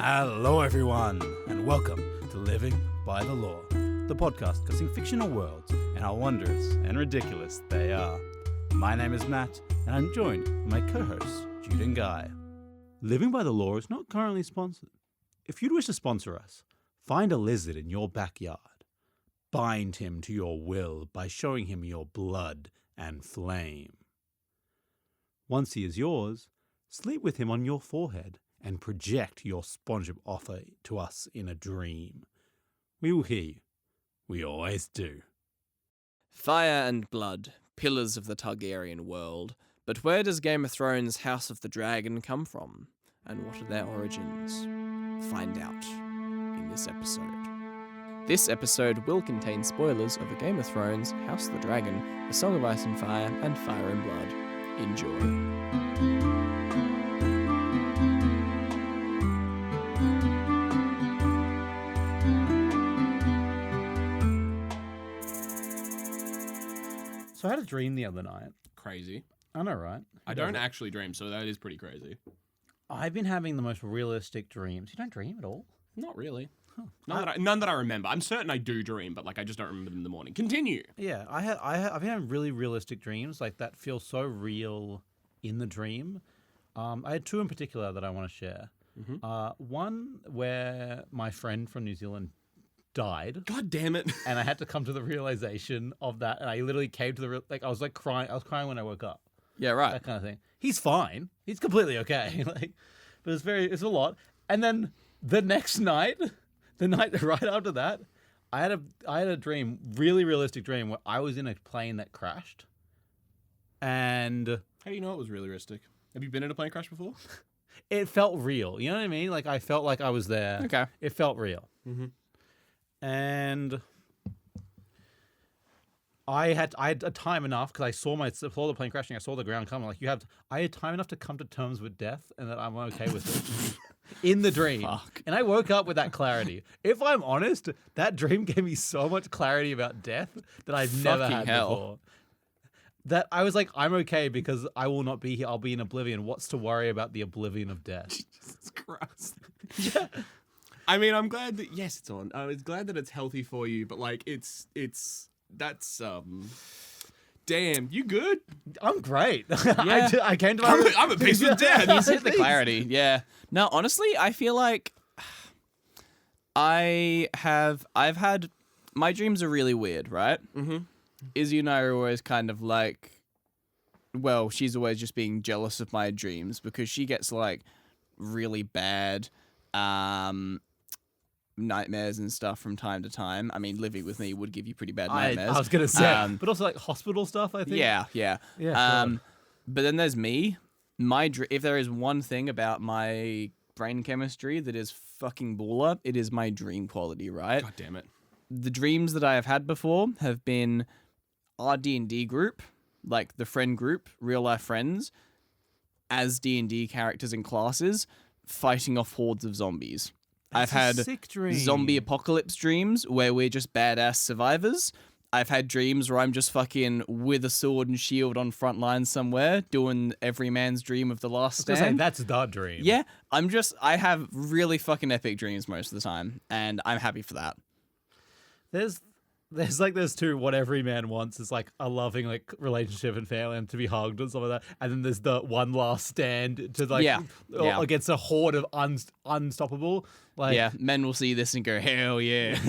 Hello, everyone, and welcome to Living by the Law, the podcast discussing fictional worlds and how wondrous and ridiculous they are. My name is Matt, and I'm joined by my co-hosts, Jude and Guy. Living by the Law is not currently sponsored. If you'd wish to sponsor us, find a lizard in your backyard. Bind him to your will by showing him your blood and flame. Once he is yours, sleep with him on your forehead and project your sponsorship offer to us in a dream. We will hear you. We always do. Fire and blood, pillars of the Targaryen world. But where does Game of Thrones' House of the Dragon come from? And what are their origins? Find out in this episode. This episode will contain spoilers of A Game of Thrones, House of the Dragon, A Song of Ice and Fire, and Fire and Blood. Enjoy. So I had a dream the other night. Crazy. I know, right? I don't actually dream, so that is pretty crazy. I've been having the most realistic dreams. You don't dream at all? Not really. Huh. None that I remember. I'm certain I do dream, but I just don't remember them in the morning. Continue. Yeah, I've been having really realistic dreams, that feel so real in the dream. I had two in particular that I want to share. Mm-hmm. One where my friend from New Zealand died. God damn it. And I had to come to the realization of that, and I literally came to the I was crying. I was crying when I woke up. Yeah, right. That kind of thing. He's fine. He's completely okay. But it's a lot. And then the next night, the night right after that, I had a dream, really realistic dream, where I was in a plane that crashed. And how do you know it was really realistic? Have you been in a plane crash before? It felt real. You know what I mean? I felt like I was there. Okay. It felt real. Mm-hmm. And I had time enough because I saw the plane crashing. I saw the ground coming. I had time enough to come to terms with death, and that I'm okay with it in the dream. Fuck. And I woke up with that clarity. If I'm honest, that dream gave me so much clarity about death that I've never had before. That I was like, I'm okay because I will not be here. I'll be in oblivion. What's to worry about the oblivion of death? Jesus Christ. Yeah. I mean, I'm glad that it's on. I'm glad that it's healthy for you, but that's damn, you good? I'm great. Yeah. I came to I'm a piece of death. He's hit the clarity. Yeah. No, honestly, I feel like I've had my dreams are really weird, right? Mm-hmm. Izzy and I are always kind of she's always just being jealous of my dreams because she gets really bad nightmares and stuff from time to time. I mean, living with me would give you pretty bad nightmares. I was gonna say, but also hospital stuff. I think. Yeah. Sure. But then there's me. If there is one thing about my brain chemistry that is fucking baller, it is my dream quality. Right? God damn it. The dreams that I have had before have been our D&D group, the friend group, real life friends, as D&D characters and classes, fighting off hordes of zombies. I've had zombie apocalypse dreams where we're just badass survivors. I've had dreams where I'm just fucking with a sword and shield on front lines somewhere, doing every man's dream of the last stand. Say, that's the dream. Yeah, I have really fucking epic dreams most of the time, and I'm happy for that. There's two what every man wants is a loving relationship and family and to be hugged and stuff like that, and then there's the one last stand to against a horde of unstoppable. Men will see this and go, hell yeah.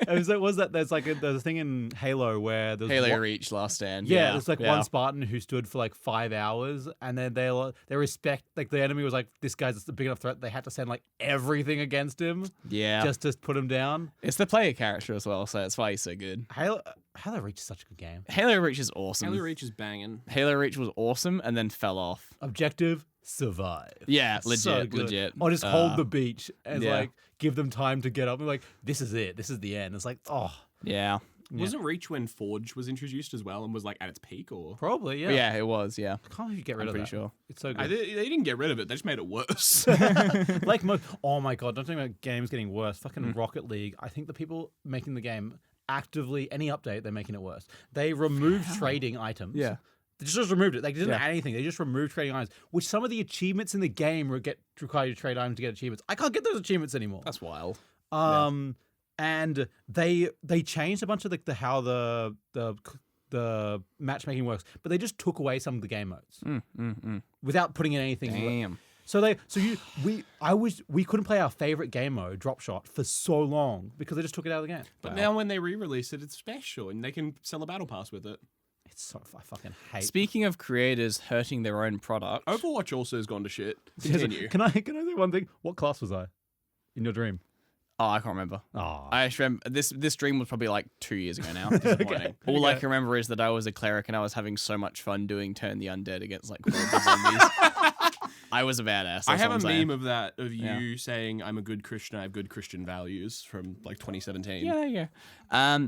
There's a thing in Halo where there's Halo Reach Last Stand. There's one Spartan who stood for 5 hours, and then they respect the enemy was this guy's a big enough threat. They had to send everything against him. Yeah, just to put him down. It's the player character as well, so that's why he's so good. Halo Reach is such a good game. Halo Reach is awesome. Halo Reach is banging. Halo Reach was awesome and then fell off. Objective: survive. Yeah, legit. Legit. Or just hold the beach and give them time to get up and this is it. This is the end. It's yeah. Wasn't Reach when Forge was introduced as well and was at its peak or? Probably, yeah. Yeah, it was, yeah. I can't believe you get rid of that. I'm pretty sure. It's so good. They didn't get rid of it. They just made it worse. Oh my God, don't talk about games getting worse. Fucking Rocket League. I think the people making the game actively, any update, they're making it worse. They remove trading items. Yeah. They just removed it. They didn't add anything. They just removed trading items, which some of the achievements in the game require you to trade items to get achievements. I can't get those achievements anymore. That's wild. And they changed a bunch of how the matchmaking works, but they just took away some of the game modes without putting in anything. Damn. We couldn't play our favorite game mode, Drop Shot, for so long because they just took it out of the game. But now when they re-release it, it's special, and they can sell a battle pass with it. It's so I fucking hate. Speaking of creators hurting their own product, Overwatch also has gone to shit. Continue. Can I say one thing? What class was I in your dream? oh, I can't remember. Oh. I actually remember this dream was probably like 2 years ago now. Disappointing. All I can remember is that I was a cleric and I was having so much fun doing Turn the Undead against like horrible zombies. I was a badass. I have a meme of that, of you saying, I'm a good Christian, I have good Christian values from like 2017. Yeah.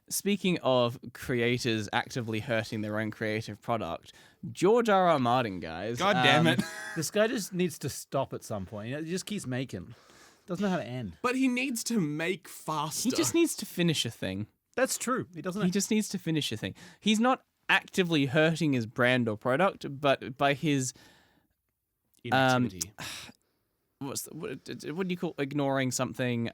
Speaking of creators actively hurting their own creative product, George R.R. Martin, guys. God damn it. This guy just needs to stop at some point. He just keeps making. Doesn't know how to end. But he needs to make faster. He just needs to finish a thing. That's true. He doesn't. He just needs to finish a thing. He's not actively hurting his brand or product, but by his inactivity. what do you call ignoring something?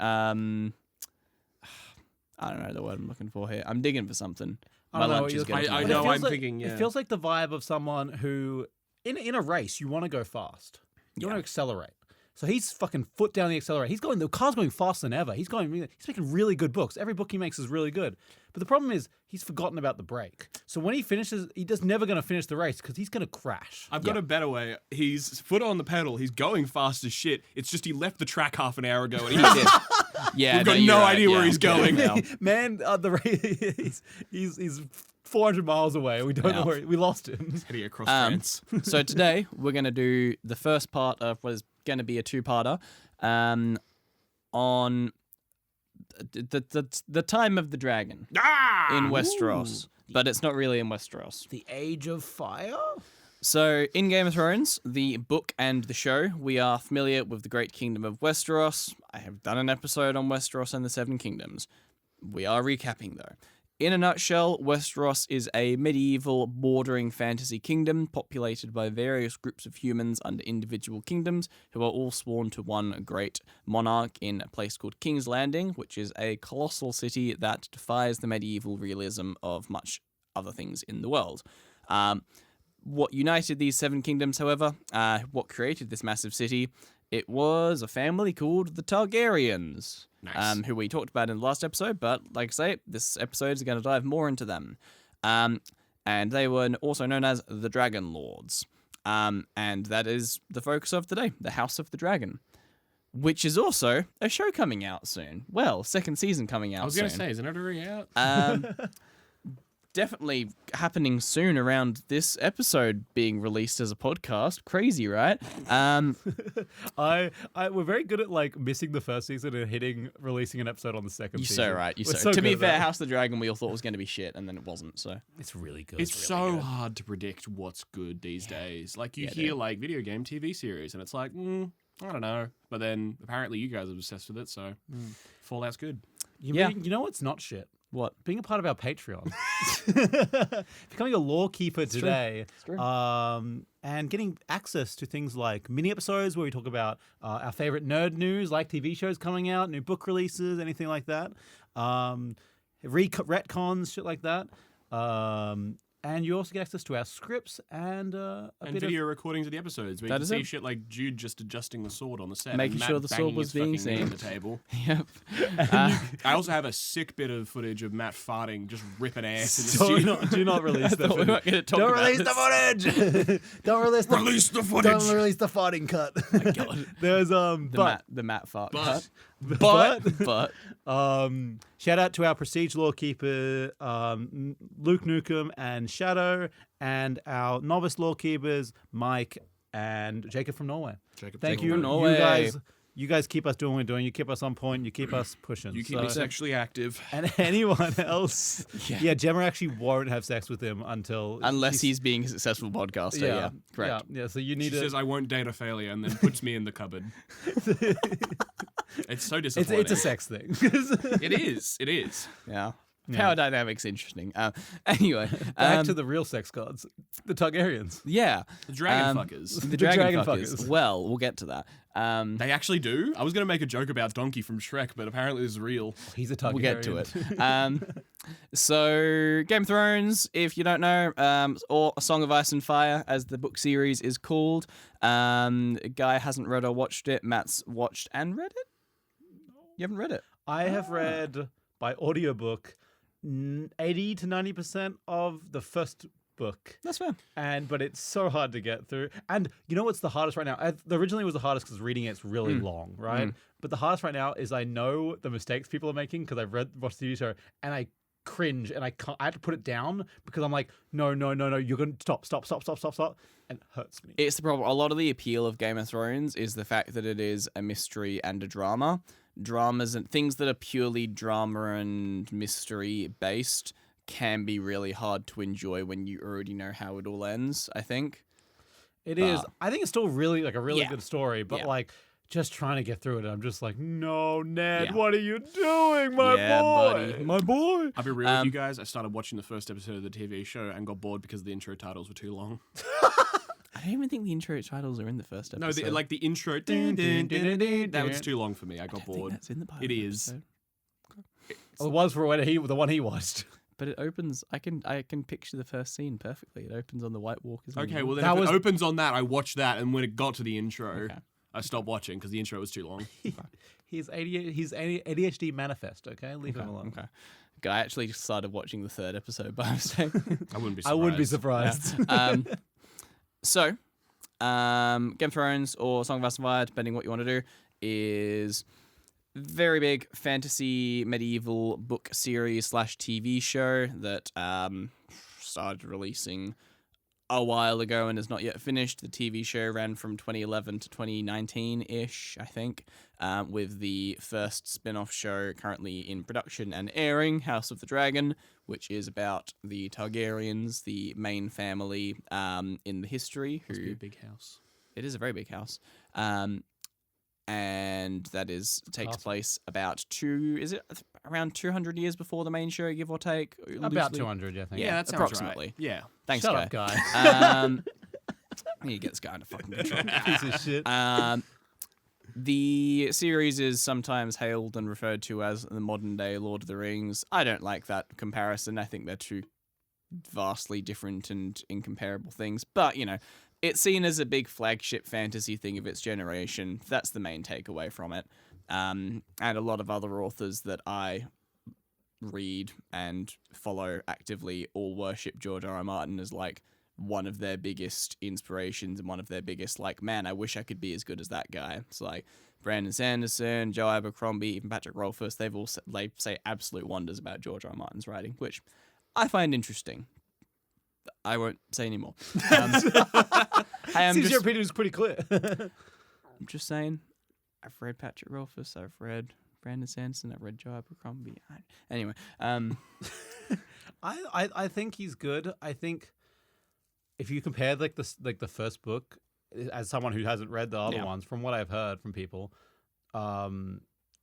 I don't know the word I'm looking for here. I'm digging for something. My lunch is getting. I know. I'm thinking. Yeah. It feels like the vibe of someone who, in a race, you want to go fast. You want to accelerate. So he's fucking foot down the accelerator. The car's going faster than ever. He's making really good books. Every book he makes is really good. But the problem is he's forgotten about the brake. So when he finishes, he's just never going to finish the race because he's going to crash. I've got a better way. He's foot on the pedal. He's going fast as shit. It's just he left the track half an hour ago and he's Yeah, we've got no idea where he's going. Man, the race, he's 400 miles away. We don't know where we lost him. Heading across France. So today we're going to do the first part of what is going to be a two-parter on the time of the dragon in Westeros. Ooh. But it's not really in Westeros. The Age of Fire? So, in Game of Thrones, the book and the show, we are familiar with the Great Kingdom of Westeros. I have done an episode on Westeros and the Seven Kingdoms. We are recapping, though. In a nutshell, Westeros is a medieval bordering fantasy kingdom populated by various groups of humans under individual kingdoms who are all sworn to one great monarch in a place called King's Landing, which is a colossal city that defies the medieval realism of much other things in the world. What united these seven kingdoms, however, what created this massive city, it was a family called the Targaryens. Nice. Who we talked about in the last episode, but like I say, this episode is going to dive more into them. And they were also known as the Dragon Lords. And that is the focus of today, the House of the Dragon, which is also a show coming out soon. Well, second season coming out soon. I was going to say, isn't it already out? Definitely happening soon around this episode being released as a podcast. Crazy, right? We're very good at like missing the first season and releasing an episode on the second season. You're so right. To be fair, House of the Dragon we all thought was going to be shit, and then it wasn't. So it's really good. It's really so hard to predict what's good these days. Like you hear like video game TV series, and it's like, I don't know. But then apparently you guys are obsessed with it, so Fallout's good. You know what's not shit? What? Being a part of our Patreon. Becoming a law keeper today. It's true. And getting access to things like mini episodes where we talk about our favorite nerd news, like TV shows coming out, new book releases, anything like that. Retcons, shit like that. And you also get access to our scripts and video recordings of the episodes where you can see shit like Jude just adjusting the sword on the set, making sure the sword was being seen on the table. Yep. I also have a sick bit of footage of Matt farting, just ripping ass in the studio. Do not release the footage. We weren't gonna talk Don't about release this. the footage. Don't release the footage. Don't release the farting cut. Oh my God. There's the Matt fart cut. But shout out to our prestige lawkeeper Luke Newcomb and Shadow, and our novice lawkeepers Mike and Jacob from Norway. Thank you, from Norway. You guys keep us doing what we're doing. You keep us on point. You keep us pushing. You keep me sexually active. And anyone else, Gemma actually won't have sex with him unless he's being a successful podcaster. Yeah, correct. Yeah. So you need. She says, "I won't date a failure," and then puts me in the cupboard. It's so disappointing. It's a sex thing. It is. Yeah. Power dynamics interesting. Anyway, Back to the real sex gods, the Targaryens. yeah, The dragon fuckers. the dragon dragon fuckers. fuckers. Well, we'll get to that. They actually do? I was going to make a joke about Donkey from Shrek, but apparently this is real. He's a Targaryen. We'll get to it. So, Game of Thrones, if you don't know, or A Song of Ice and Fire, as the book series is called. Guy hasn't read or watched it. Matt's watched and read it? You haven't read it? I have read by audiobook 80 to 90% of the first book. That's fair. But it's so hard to get through. And you know what's the hardest right now? Originally it was the hardest because reading it's really long, right? But the hardest right now is I know the mistakes people are making because I've watched the TV show, and I cringe, and I had to put it down because I'm like, no, you're going to stop, and it hurts me. It's the problem. A lot of the appeal of Game of Thrones is the fact that it is a mystery and a drama. Dramas and things that are purely drama and mystery based can be really hard to enjoy when you already know how it all ends, I think. It is. I think it's still really like a really Yeah. good story, but Yeah. like just trying to get through it, I'm just like, no, Ned, Yeah. what are you doing, my Yeah, boy? buddy. My boy. I'll be real with you guys. I started watching the first episode of the TV show and got bored because the intro titles were too long. I don't even think the intro titles are in the first episode. No, the intro. That was too long for me. I got I think bored. that's in the pilot It is. episode. It was for the one he watched. But it opens. I can picture the first scene perfectly. It opens on the White Walkers. Okay, well then That if was- it opens on that, I watched that, and when it got to the intro, Okay. I stopped watching because the intro was too long. He's ADHD manifest. Okay, leave him alone. Okay. I actually just started watching the third episode by mistake. I wouldn't be surprised. I wouldn't be surprised. So, Game of Thrones or Song of Ice and Fire, depending what you want to do, is very big fantasy medieval book series / TV show that started releasing a while ago and is not yet finished. The TV show ran from 2011 to 2019-ish, I think, with the first spin-off show currently in production and airing, House of the Dragon, which is about the Targaryens, the main family in the history. Must be a big house. It is a very big house. And that takes place about around 200 years before the main show, give or take? About loosely? 200, I think. Yeah, that sounds approximately. right. Yeah. Thanks, Shut guy. up, guy. He gets guy into fucking control. Piece of shit. The series is sometimes hailed and referred to as the modern-day Lord of the Rings. I don't like that comparison. I think they're two vastly different and incomparable things. But, it's seen as a big flagship fantasy thing of its generation. That's the main takeaway from it. And a lot of other authors that I read and follow actively all worship George R.R. Martin as like one of their biggest inspirations and one of their biggest man, I wish I could be as good as that guy. It's like Brandon Sanderson, Joe Abercrombie, even Patrick Rothfuss. They say absolute wonders about George R.R. Martin's writing, which I find interesting. I won't say any more. Seems your opinion is pretty clear. I'm just saying, I've read Patrick Rothfuss, I've read Brandon Sanderson, I've read Joe Abercrombie. Anyway, I think he's good. I think if you compare the first book, as someone who hasn't read the other ones, from what I've heard from people,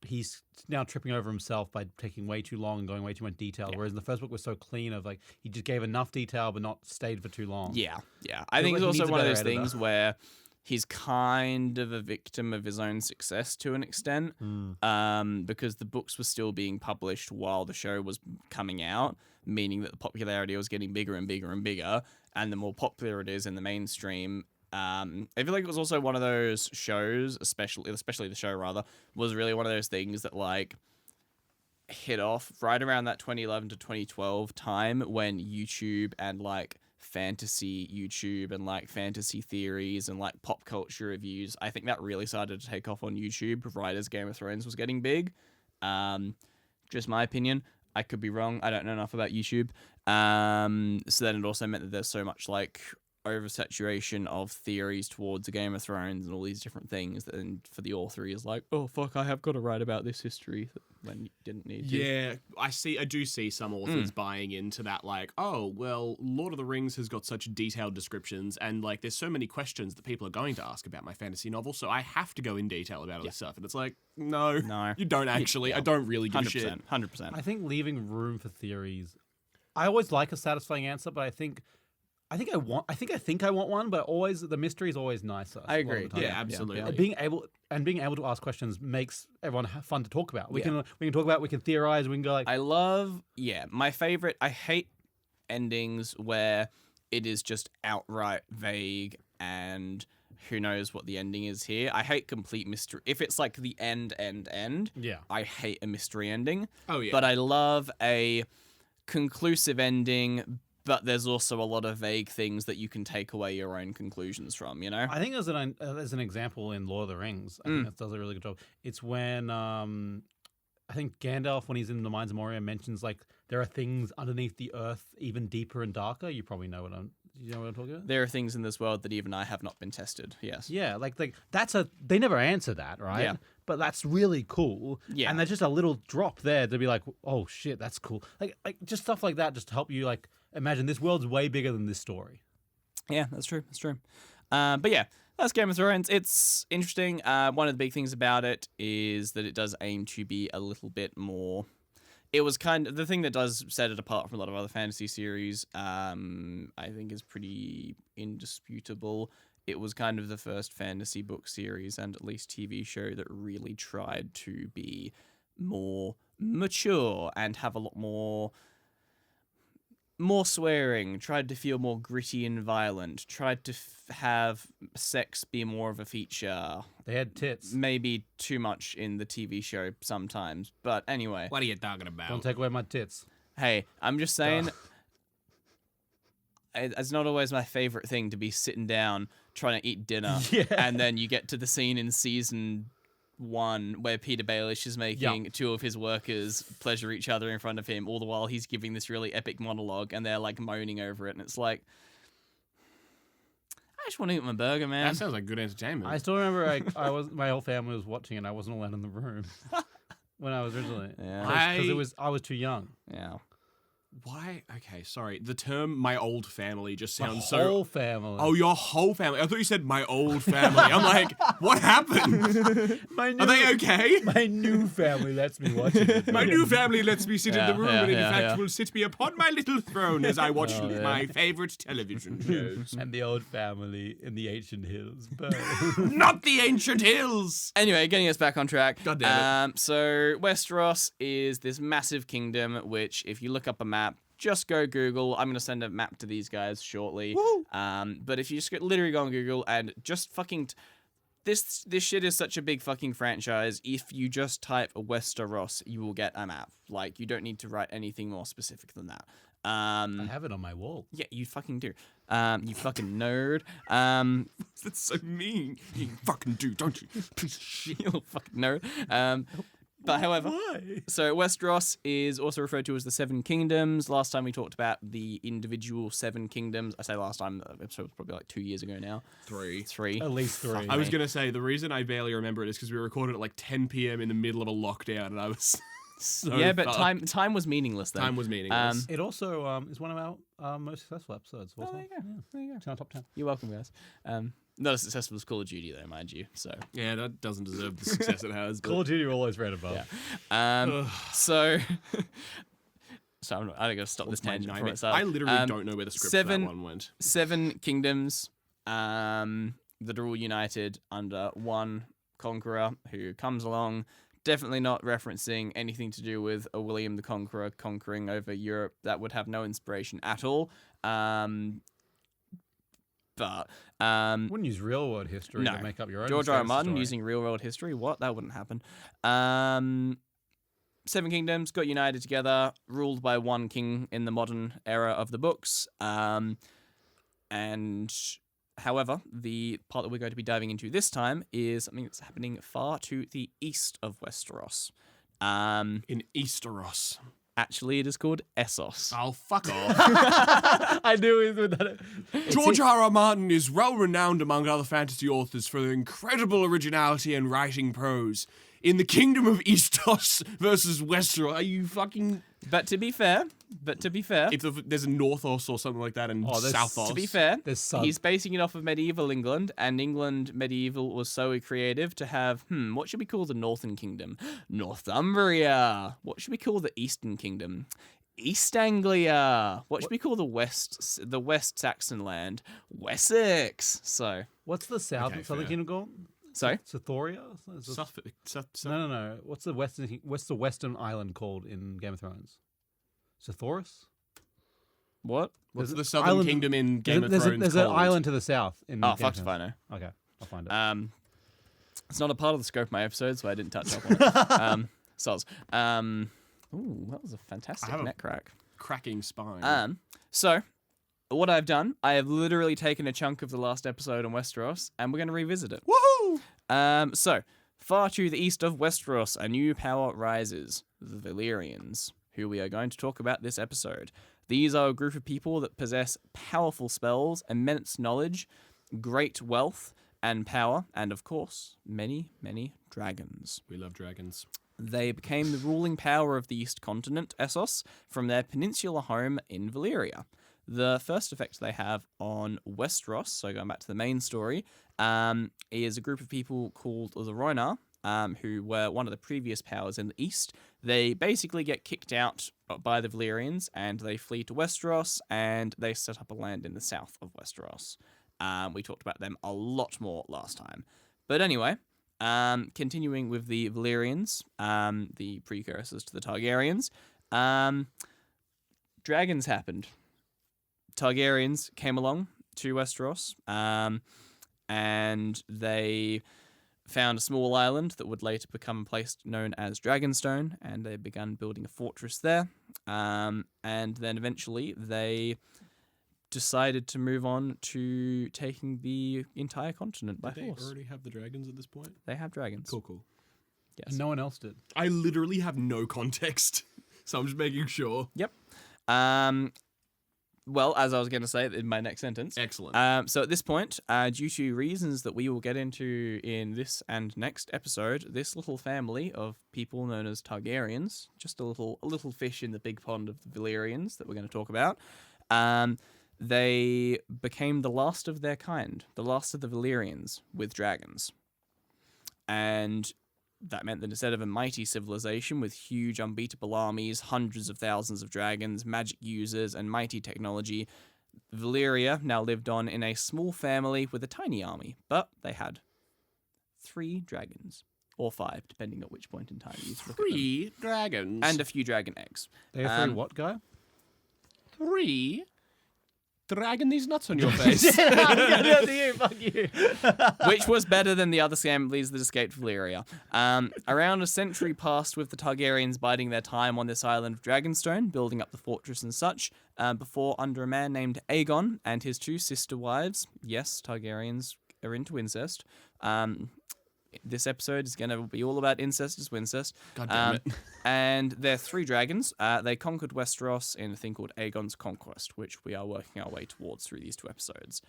he's now tripping over himself by taking way too long and going way too much detail. Whereas the first book was so clean of he just gave enough detail but not stayed for too long. Yeah. I think it's he also needs a one of better those editor. things where he's kind of a victim of his own success to an extent, because the books were still being published while the show was coming out, meaning that the popularity was getting bigger and bigger and bigger, and the more popular it is in the mainstream. I feel like it was also one of those shows, especially the show rather, was really one of those things that hit off right around that 2011 to 2012 time when YouTube and fantasy YouTube and fantasy theories and pop culture reviews, I think that really started to take off on YouTube right as Game of Thrones was getting big. Just my opinion. I could be wrong. I don't know enough about YouTube. So then it also meant that there's so much oversaturation of theories towards a Game of Thrones and all these different things. Then for the author, he is like, oh fuck, I have got to write about this history when you didn't need to. Yeah, I do see some authors buying into that, like, oh, well, Lord of the Rings has got such detailed descriptions, and like there's so many questions that people are going to ask about my fantasy novel, so I have to go in detail about all this stuff. And it's like, no, you don't actually. I don't really give a shit. 100%. I think leaving room for theories. I always like a satisfying answer, but I think I think I want one, but always the mystery is always nicer. I agree. Yeah, absolutely. And being able to ask questions makes everyone fun to talk about. We can talk about. We can theorize. We can go like. I love. My favorite. I hate endings where it is just outright vague and who knows what the ending is here. I hate complete mystery. If it's like the end. Yeah. I hate a mystery ending. Oh yeah. But I love a conclusive ending. But there's also a lot of vague things that you can take away your own conclusions from, you know? I think as an example in Lord of the Rings, I think that does a really good job. It's when I think Gandalf, when he's in the Mines of Moria, mentions like there are things underneath the earth even deeper and darker. You probably know what I'm talking about? There are things in this world that even I have not been tested. Yes. Yeah, like they never answer that, right? Yeah. But that's really cool. Yeah. And there's just a little drop there to be like, oh shit, that's cool. Like just stuff like that just to help you like imagine this world's way bigger than this story. Yeah, that's true. But yeah, that's Game of Thrones. It's interesting. One of the big things about it is that it does aim to be a little bit more. It was kind of the thing that does set it apart from a lot of other fantasy series. I think is pretty indisputable. It was kind of the first fantasy book series and at least TV show that really tried to be more mature and have a lot more swearing, tried to feel more gritty and violent, tried to have sex be more of a feature. They had tits. Maybe too much in the TV show sometimes. But anyway. What are you talking about? Don't take away my tits. Hey, I'm just saying, it's not always my favorite thing to be sitting down trying to eat dinner. Yeah. And then you get to the scene in season 1 where Peter Baelish is making 2 of his workers pleasure each other in front of him, all the while he's giving this really epic monologue and they're like moaning over it, and it's like, I just want to eat my burger, man. That sounds like good entertainment. I still remember my whole family was watching and I wasn't allowed in the room when I was originally. Yeah. Because I was too young. Yeah. Why? Okay, sorry. The term "my old family" just sounds My so. whole family. Oh, your whole family. I thought you said "my old family." I'm like, what happened? Are they okay? My new family lets me watch it. My new family lets me sit in the room and in fact yeah. will sit me upon my little throne as I watch my favorite television shows. And the old family in the ancient hills. But Not the ancient hills! Anyway, getting us back on track. God damn it. So Westeros is this massive kingdom, which if you look up a map, just go Google. I'm going to send a map to these guys shortly. But if you just literally go on Google and just fucking... This shit is such a big fucking franchise. If you just type Westeros, you will get a map. Like, you don't need to write anything more specific than that. I have it on my wall. Yeah, you fucking do. You fucking nerd. That's so mean. You fucking do, don't you? Piece of shit. You fucking nerd. But however, so Westeros is also referred to as the Seven Kingdoms. Last time we talked about the individual 7 kingdoms. I say last time, the episode was probably like 2 years ago now. 3. At least 3. I was going to say, the reason I barely remember it is because we recorded at like 10 p.m. in the middle of a lockdown and I was so but fucked. time was meaningless then. Time was meaningless. It also is one of our most successful episodes. Also. There you go. There you go. It's in our top 10. You're welcome, guys. Not as successful as Call of Duty, though, mind you. So Yeah, that doesn't deserve the success it has. But... Call of Duty will always right above. Yeah. So I gotta stop this tangent before it starts. I literally don't know where the script for that one went. 7 kingdoms that are all united under one conqueror who comes along. Definitely not referencing anything to do with a William the Conqueror conquering over Europe. That would have no inspiration at all. But wouldn't use real world history to make up your own. George R. R. Martin story. using real world history. What? That wouldn't happen. 7 kingdoms got united together, ruled by one king in the modern era of the books. And however, the part that we're going to be diving into this time is something that's happening far to the east of Westeros. In Easteros. Actually, it is called Essos. Oh, fuck off. I knew it was that. George R.R. Martin is well renowned among other fantasy authors for their incredible originality and writing prose. In the Kingdom of Eastos versus Westeros, are you fucking... But to be fair, There's a Northos or something like that and Southos. to be fair, There's he's basing it off of medieval England, and England medieval was so creative to have, what should we call the Northern Kingdom? Northumbria. What should we call the Eastern Kingdom? East Anglia. What should we call the West Saxon land? Wessex. So, What's the southern fair. kingdom called? sorry? Sothoria? Suffolk. No. What's the western island called in Game of Thrones? Sothoris? What? What's There's the an Southern island- Kingdom in Game of There's Thrones an called? island to the south in Oh, Game of fuck if I Thrones. know. Okay, I'll find it. It's not a part of the scope of my episode, so I didn't touch up on it. Soz. Ooh, that was a fantastic I have a- neck crack. Cracking spine. So, what I've done, I have literally taken a chunk of the last episode on Westeros, and we're going to revisit it. Woohoo! So, far to the east of Westeros, a new power rises, the Valyrians, who we are going to talk about this episode. These are a group of people that possess powerful spells, immense knowledge, great wealth and power, and of course, many, many dragons. We love dragons. They became the ruling power of the East Continent, Essos, from their peninsular home in Valyria. The first effect they have on Westeros, so going back to the main story, is a group of people called the Rhoynar, who were one of the previous powers in the East. They basically get kicked out by the Valyrians, and they flee to Westeros, and they set up a land in the south of Westeros. We talked about them a lot more last time. But anyway, continuing with the Valyrians, the precursors to the Targaryens, dragons happened. Targaryens came along to Westeros, and they found a small island that would later become a place known as Dragonstone, and they began building a fortress there. And then eventually they decided to move on to taking the entire continent by Did force. they already have the dragons at this point? They have dragons. Cool. Yes. And no one else did. I literally have no context, so I'm just making sure. Yep. Well, as I was going to say in my next sentence. Excellent. So at this point, due to reasons that we will get into in this and next episode, this little family of people known as Targaryens, just a little fish in the big pond of the Valyrians that we're going to talk about, they became the last of their kind, the last of the Valyrians with dragons. And that meant that instead of a mighty civilization with huge unbeatable armies, hundreds of thousands of dragons, magic users, and mighty technology, Valyria now lived on in a small family with a tiny army, but they had 3 dragons. Or 5, depending on which point in time you look at them. 3 dragons. And a few dragon eggs. They have 3 what, guy? 3 dragon these nuts on your face. Fuck you. Which was better than the other families that escaped Valyria. Around a century passed with the Targaryens biding their time on this island of Dragonstone, building up the fortress and such, before under a man named Aegon and his 2 sister wives, yes, Targaryens are into incest. This episode is going to be all about incest as Wincest. God damn it. And their 3 dragons, they conquered Westeros in a thing called Aegon's Conquest, which we are working our way towards through these 2 episodes.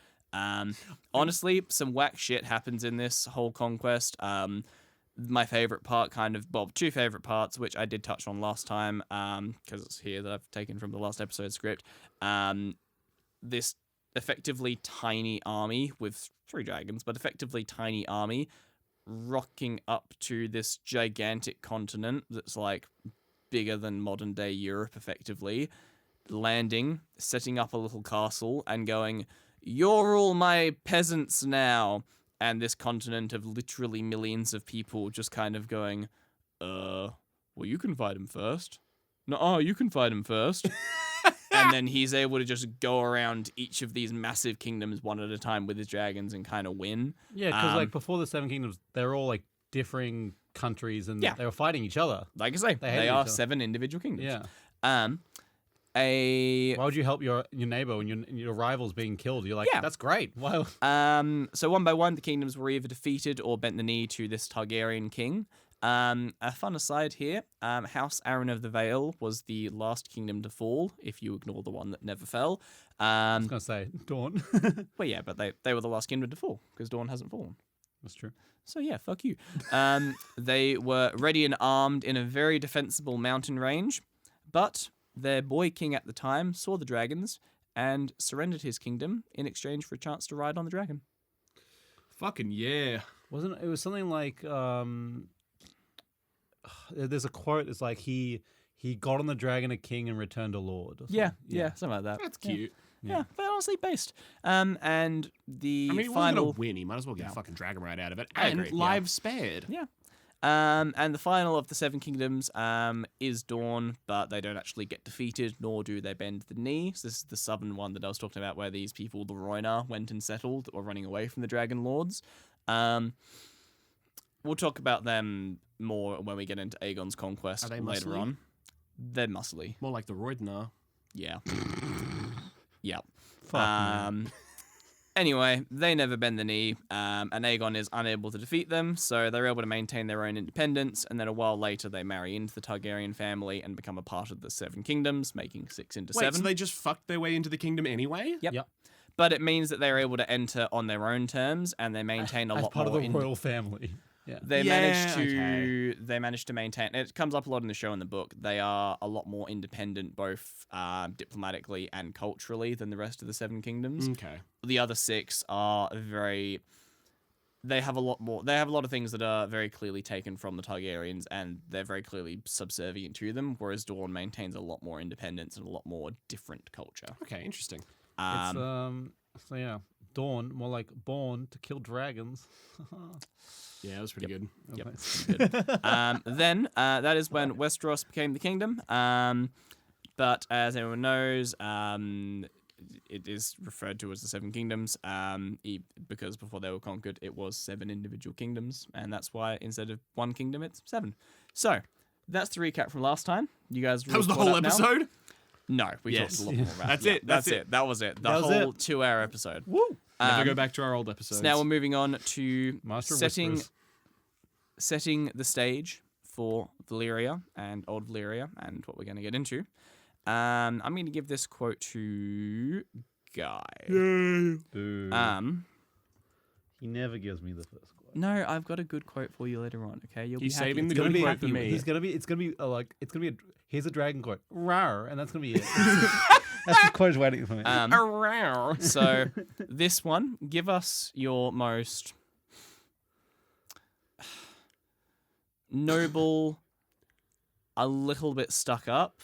Honestly, some whack shit happens in this whole conquest. My favorite part, 2 favorite parts, which I did touch on last time, because it's here that I've taken from the last episode script. This effectively tiny army with 3 dragons, but effectively tiny army rocking up to this gigantic continent that's like bigger than modern day Europe effectively, landing, setting up a little castle and going, "You're all my peasants now." And this continent of literally millions of people just kind of going, well, you can fight him first. No, you can fight him first. And then he's able to just go around each of these massive kingdoms one at a time with his dragons and kind of win. Yeah, because before the 7 Kingdoms, they're all like differing countries and they were fighting each other. Like I say, They hated they each are other. 7 individual kingdoms. Yeah. Why would you help your neighbor when your rival's being killed? You're like, that's great. Why? So one by one, the kingdoms were either defeated or bent the knee to this Targaryen king. A fun aside here, House Aaron of the Vale was the last kingdom to fall, if you ignore the one that never fell. I was going to say, Dawn. Well, yeah, but they were the last kingdom to fall, because Dawn hasn't fallen. That's true. So yeah, fuck you. They were ready and armed in a very defensible mountain range, but their boy king at the time saw the dragons and surrendered his kingdom in exchange for a chance to ride on the dragon. Fucking yeah. Wasn't it was something like there's a quote. It's like he got on the dragon a king and returned a lord. Or Yeah, something. yeah, something like that. That's cute. Yeah, but honestly based. And the I mean, he wasn't final gonna win. He might as well get a fucking dragon right out of it. I And agree, yeah. lives spared. Yeah. And the final of the Seven Kingdoms is Dawn, but they don't actually get defeated, nor do they bend the knee. So this is the southern one that I was talking about, where these people, the Roinar, went and settled, that were running away from the Dragon Lords. We'll talk about them more when we get into Aegon's conquest Are they later muscly? on. They're muscly. More like the Roidnar. Yeah. Yeah. Fuck, man. Anyway, they never bend the knee, and Aegon is unable to defeat them, so they're able to maintain their own independence, and then a while later they marry into the Targaryen family and become a part of the Seven Kingdoms, making 6 into Wait, 7. so they just fucked their way into the kingdom anyway? Yep. Yep. But it means that they're able to enter on their own terms, and they maintain a As lot part more of the royal family. Yeah. They Yeah, managed to maintain. It comes up a lot in the show and the book. They are a lot more independent, both diplomatically and culturally, than the rest of the Seven Kingdoms. Okay. The other 6 are very. They have a lot more. They have a lot of things that are very clearly taken from the Targaryens, and they're very clearly subservient to them. Whereas Dawn maintains a lot more independence and a lot more different culture. Okay, interesting. It's so yeah, Dawn, more like born to kill dragons. Yeah, that was pretty good. Yep. Okay. Then that is when Westeros became the kingdom. But as everyone knows, it is referred to as the Seven Kingdoms. Because before they were conquered, it was 7 individual kingdoms, and that's why instead of 1 kingdom, it's 7. So that's the recap from last time. You guys. That was the whole episode? No, we Yes. talked a lot more about That's it. it. That's That's it. That was it. The That was whole it. 2-hour episode. Woo! Never go back to our old episodes. So now we're moving on to Master of setting Whispers. setting the stage for Valyria and Old Valyria and what we're going to get into. I'm going to give this quote to Guy. Boo. He never gives me the first quote. No, I've got a good quote for you later on. Okay, you'll He's be happy. saving the It's gonna good be quote for me. It's gonna be here's a dragon quote, rawr, and that's gonna be it. That's the quote waiting for me. So this one, give us your most noble, a little bit stuck up,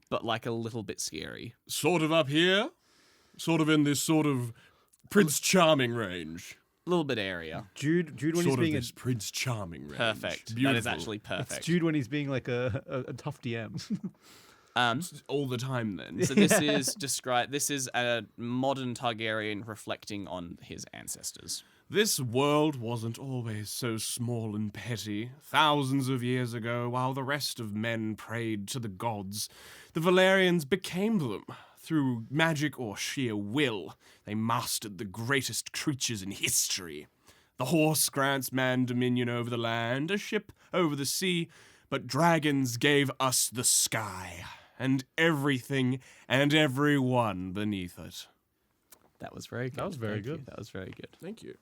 but like a little bit scary. Sort of up here, sort of in this sort of Prince Charming range. A little bit area. Jude when he's Sort of being this Prince Charming range. Perfect. Beautiful. That is actually perfect. Jude when he's being like a tough DM. All the time then. So this is This is a modern Targaryen reflecting on his ancestors. This world wasn't always so small and petty. Thousands of years ago, while the rest of men prayed to the gods, the Valyrians became them. Through magic or sheer will, they mastered the greatest creatures in history. The horse grants man dominion over the land, a ship over the sea, but dragons gave us the sky, and everything and everyone beneath it. That was very good. That was very Thank you. good. That was very good. Thank you.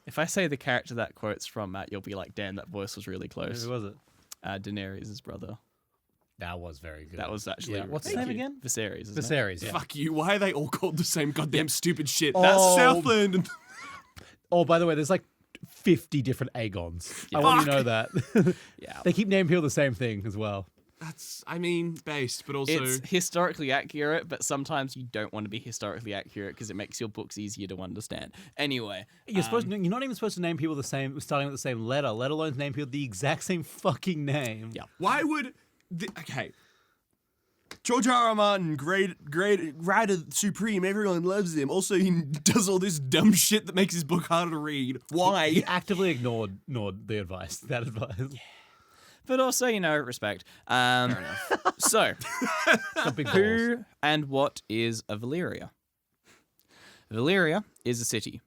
If I say the character that quote's from, Matt, you'll be like, damn, that voice was really close. Who was it? Daenerys' brother. That was very good. That was actually... Yeah. What's his Thank name you. again? Viserys, isn't it? Viserys. Yeah. Fuck you. Why are they all called the same goddamn stupid shit? Oh. That's Southland. And Oh, by the way, there's like 50 different Aegons. Yeah. I want you Fuck. to know that. Yeah. They keep naming people the same thing as well. That's, I mean, based, but also... It's historically accurate, but sometimes you don't want to be historically accurate because it makes your books easier to understand. Anyway, You're not even supposed to name people the same, starting with the same letter, let alone name people the exact same fucking name. Yeah. Why would... Okay. George R. R. Martin, great writer supreme, everyone loves him. Also, he does all this dumb shit that makes his book harder to read. Why? He actively ignored the advice. That advice. but also, respect. So, Got big balls. who and what is a Valyria? Valyria is a city.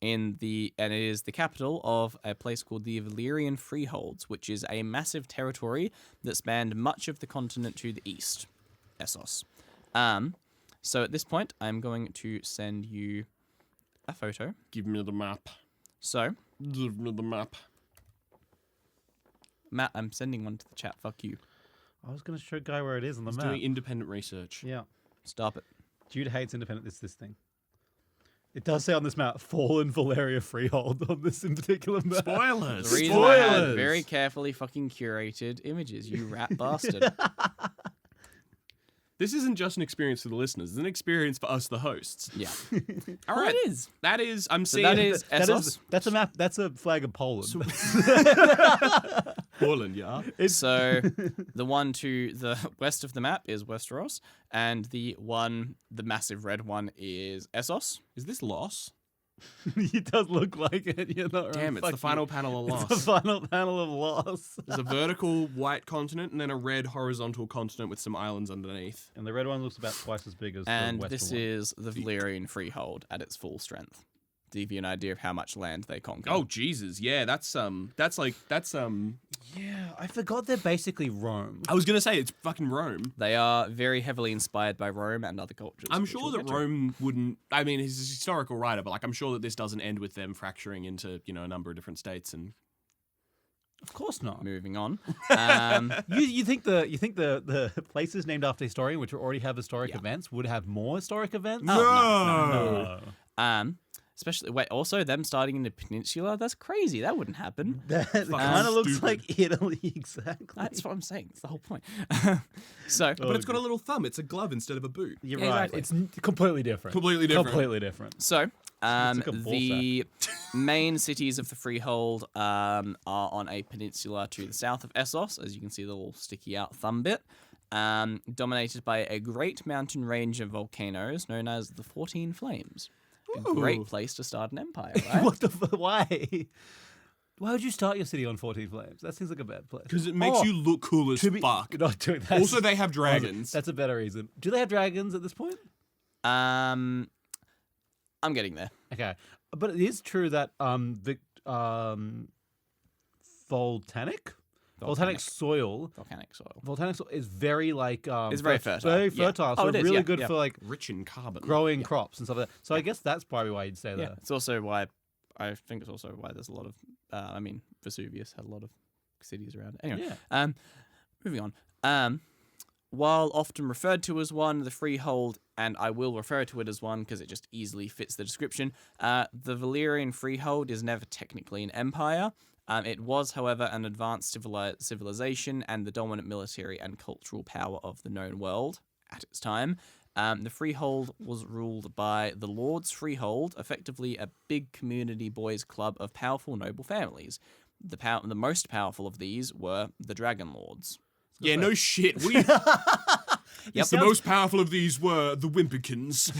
and it is the capital of a place called the Valyrian Freeholds, which is a massive territory that spanned much of the continent to the east, Essos. So at this point, I'm going to send you a photo. Give me the map. So, Give me the map. Matt, I'm sending one to the chat. Fuck you. I was going to show Guy where it is on the He's map. doing independent research. Yeah. Stop it. Jude hates independent. This thing. It does say on this map, Fallen Valyria Freehold on this in particular map. Spoilers. The reason I had Spoilers! very carefully fucking curated images, you rat bastard. This isn't just an experience for the listeners. It's an experience for us, the hosts. Yeah. All Well, right. it is. That is, I'm So seeing... that is Essos. That's a map. That's a flag of Poland. Poland, yeah? So the one to the west of the map is Westeros, and the massive red one is Essos. Is this Loss? It does look like it. You're not Damn, right. it's the Fuck final you. panel of It's Loss. the final panel of Loss. There's a vertical white continent and then a red horizontal continent with some islands underneath. And the red one looks about twice as big as And the western this one. is the Valyrian Freehold at its full strength. To give you an idea of how much land they conquer. Oh, Jesus. Yeah, that's Yeah, I forgot they're basically Rome. I was going to say, it's fucking Rome. They are very heavily inspired by Rome and other cultures. I'm which sure we'll that get to. Rome wouldn't... I mean, he's a historical writer, but, like, I'm sure that this doesn't end with them fracturing into, a number of different states and... Of course not. Moving on. You think the places named after historian, which already have historic Yeah. events, would have more historic events? No. Especially, also them starting in the peninsula. That's crazy. That wouldn't happen. That kind of looks stupid. like Italy, exactly. That's what I'm saying. It's the whole point. So, But it's got a little thumb. It's a glove instead of a boot. You're Yeah, right. exactly. It's completely different. Completely different. Completely different. So, like a ball the main cities of the Freehold are on a peninsula to the south of Essos, as you can see the little sticky out thumb bit, dominated by a great mountain range of volcanoes known as the 14 Flames. A great place to start an empire, right? What the why? Why would you start your city on 14 Flames? That seems like a bad place. Because it makes you look cool as fuck. Not doing that. Also, they have dragons. That's a better reason. Do they have dragons at this point? I'm getting there. Okay, but it is true that volcanic soil is very like It's very fertile. Very Yeah. fertile. Oh, So it it's is, really yeah, good yeah. for like Rich in carbon. growing crops and stuff like that. So I guess that's probably why you'd say Yeah, that. it's also why it's also why there's a lot of. Vesuvius had a lot of cities around it. Anyway, moving on. While often referred to as one, the Freehold, and I will refer to it as one because it just easily fits the description. The Valyrian Freehold is never technically an empire. It was, however, an advanced civilization and the dominant military and cultural power of the known world at its time. The Freehold was ruled by the Lords Freehold, effectively a big community boys' club of powerful noble families. The most powerful of these were the Dragon Lords. Yeah, no shit. The most powerful of these were the Wimpikins.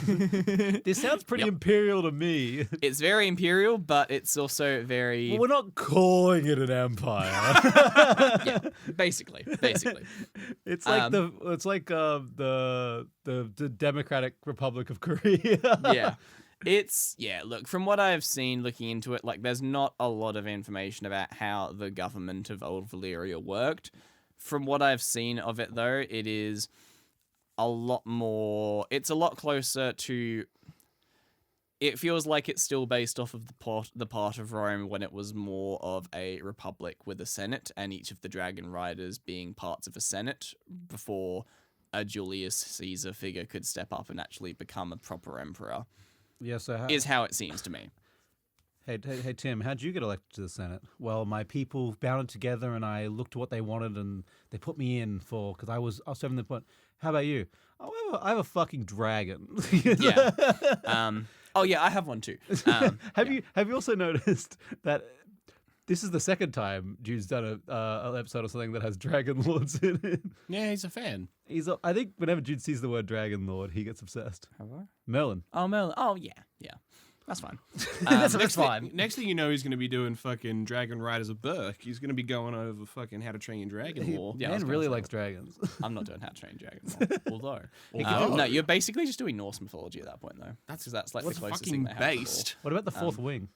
This sounds pretty imperial to me. It's very imperial, but it's also very... Well, we're not calling it an empire. yeah, basically. It's like the Democratic Republic of Korea. Yeah. Look, from what I've seen looking into it, like there's not a lot of information about how the government of Old Valyria worked. From what I've seen of it, though, it is a lot more... It's a lot closer to... It feels like it's still based off of the part of Rome when it was more of a republic with a senate, and each of the dragon riders being parts of a senate before a Julius Caesar figure could step up and actually become a proper emperor. Yeah, so is how it seems to me. Hey, Tim, how'd you get elected to the Senate? Well, my people bounded together and I looked at what they wanted and they put me in because I was serving the point. How about you? Oh, I have a fucking dragon. Yeah. Oh, yeah, I have one too. Have you also noticed that this is the second time Jude's done an episode or something that has Dragon Lords in it? Yeah, he's a fan. I think whenever Jude sees the word Dragon Lord, he gets obsessed. Have I? Merlin. Oh, Merlin. Oh, yeah. That's fine. That's fine. Next thing you know, he's going to be doing fucking Dragon Riders of Berk. He's going to be going over fucking How to Train Your Dragon lore. Yeah, I was Man gonna really say likes dragons. I'm not doing How to Train Dragon Lore, although. Although. No, you're basically just doing Norse mythology at that point, though. That's like what's the closest fucking thing they have to based. What about the fourth wing?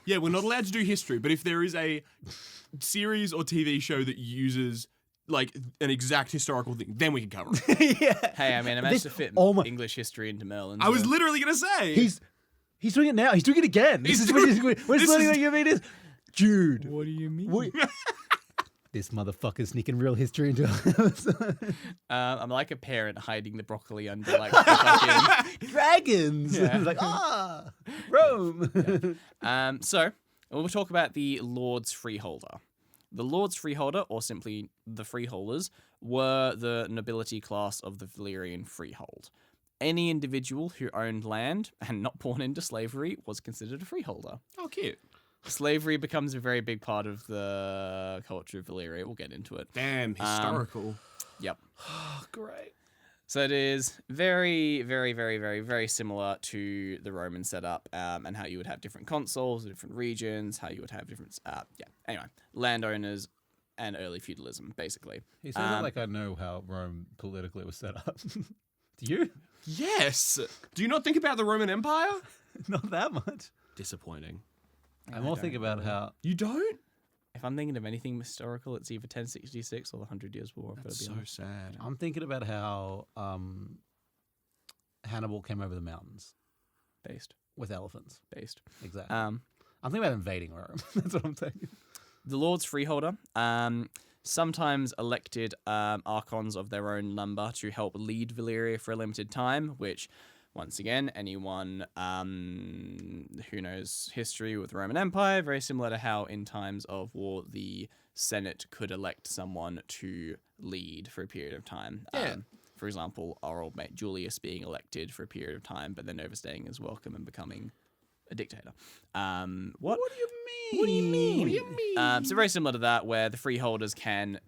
Yeah, we're not allowed to do history, but if there is a series or TV show that uses like an exact historical thing, then we can cover it. Yeah. Hey, I mean, I managed to fit oh my- English history into Merlin. I was so- literally going to say. He's doing it now. He's doing it again. This is what you mean is, dude. What do you mean? What? This motherfucker's sneaking real history into us. I'm like a parent hiding the broccoli under like the fucking... Dragons. Yeah. It's like, Rome. So we'll talk about the Lord's Freeholder. The Lord's Freeholder, or simply the Freeholders, were the nobility class of the Valyrian freehold. Any individual who owned land and not born into slavery was considered a freeholder. Oh, cute. Slavery becomes a very big part of the culture of Valyria. We'll get into it. Damn, historical. Yep. Great. So it is very, very, very, very, very similar to the Roman setup, and how you would have different consuls, different regions, how you would have different, anyway, landowners and early feudalism, basically. He says it like I know how Rome politically was set up. Do you? Yes. Do you not think about the Roman Empire? Not that much. Disappointing. I'm more thinking about how... You don't? If I'm thinking of anything historical, it's either 1066 or the 100 Years' War. That's so sad. I'm thinking about how Hannibal came over the mountains Based. with elephants. Exactly. I'm thinking about invading Rome. That's what I'm thinking. The Lord's Freeholder, sometimes elected archons of their own number to help lead Valyria for a limited time, which, once again, anyone who knows history with the Roman Empire, very similar to how in times of war the Senate could elect someone to lead for a period of time. Yeah. For example, our old mate Julius being elected for a period of time, but then overstaying his welcome and becoming a dictator. What do you mean? What do you mean? What do you mean? So very similar to that, where the freeholders can,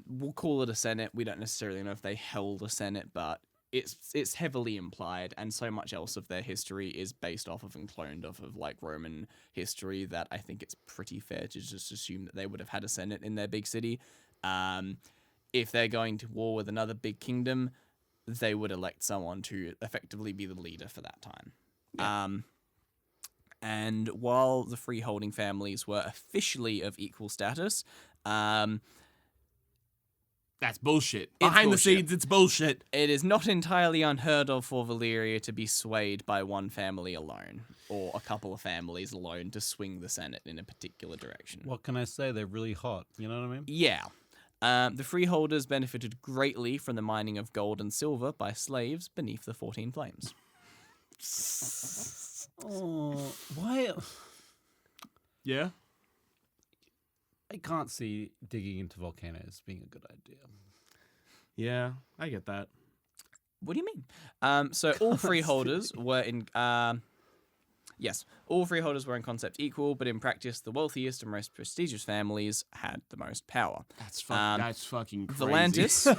we'll call it a senate. We don't necessarily know if they held a senate, but it's heavily implied, and so much else of their history is based off of and cloned off of like Roman history that I think it's pretty fair to just assume that they would have had a senate in their big city. If they're going to war with another big kingdom, they would elect someone to effectively be the leader for that time. Yeah. And while the freeholding families were officially of equal status, That's bullshit. Behind the bullshit. scenes, it's bullshit. it is not entirely unheard of for Valyria to be swayed by one family alone, or a couple of families alone to swing the Senate in a particular direction. What can I say? They're really hot. You know what I mean? Yeah. The freeholders benefited greatly from the mining of gold and silver by slaves beneath the 14 Flames. Oh, why? Yeah? I can't see digging into volcanoes being a good idea. Yeah, I get that. What do you mean? So all freeholders were in... yes, all freeholders were in concept equal, but in practice, the wealthiest and most prestigious families had the most power. That's fucking crazy.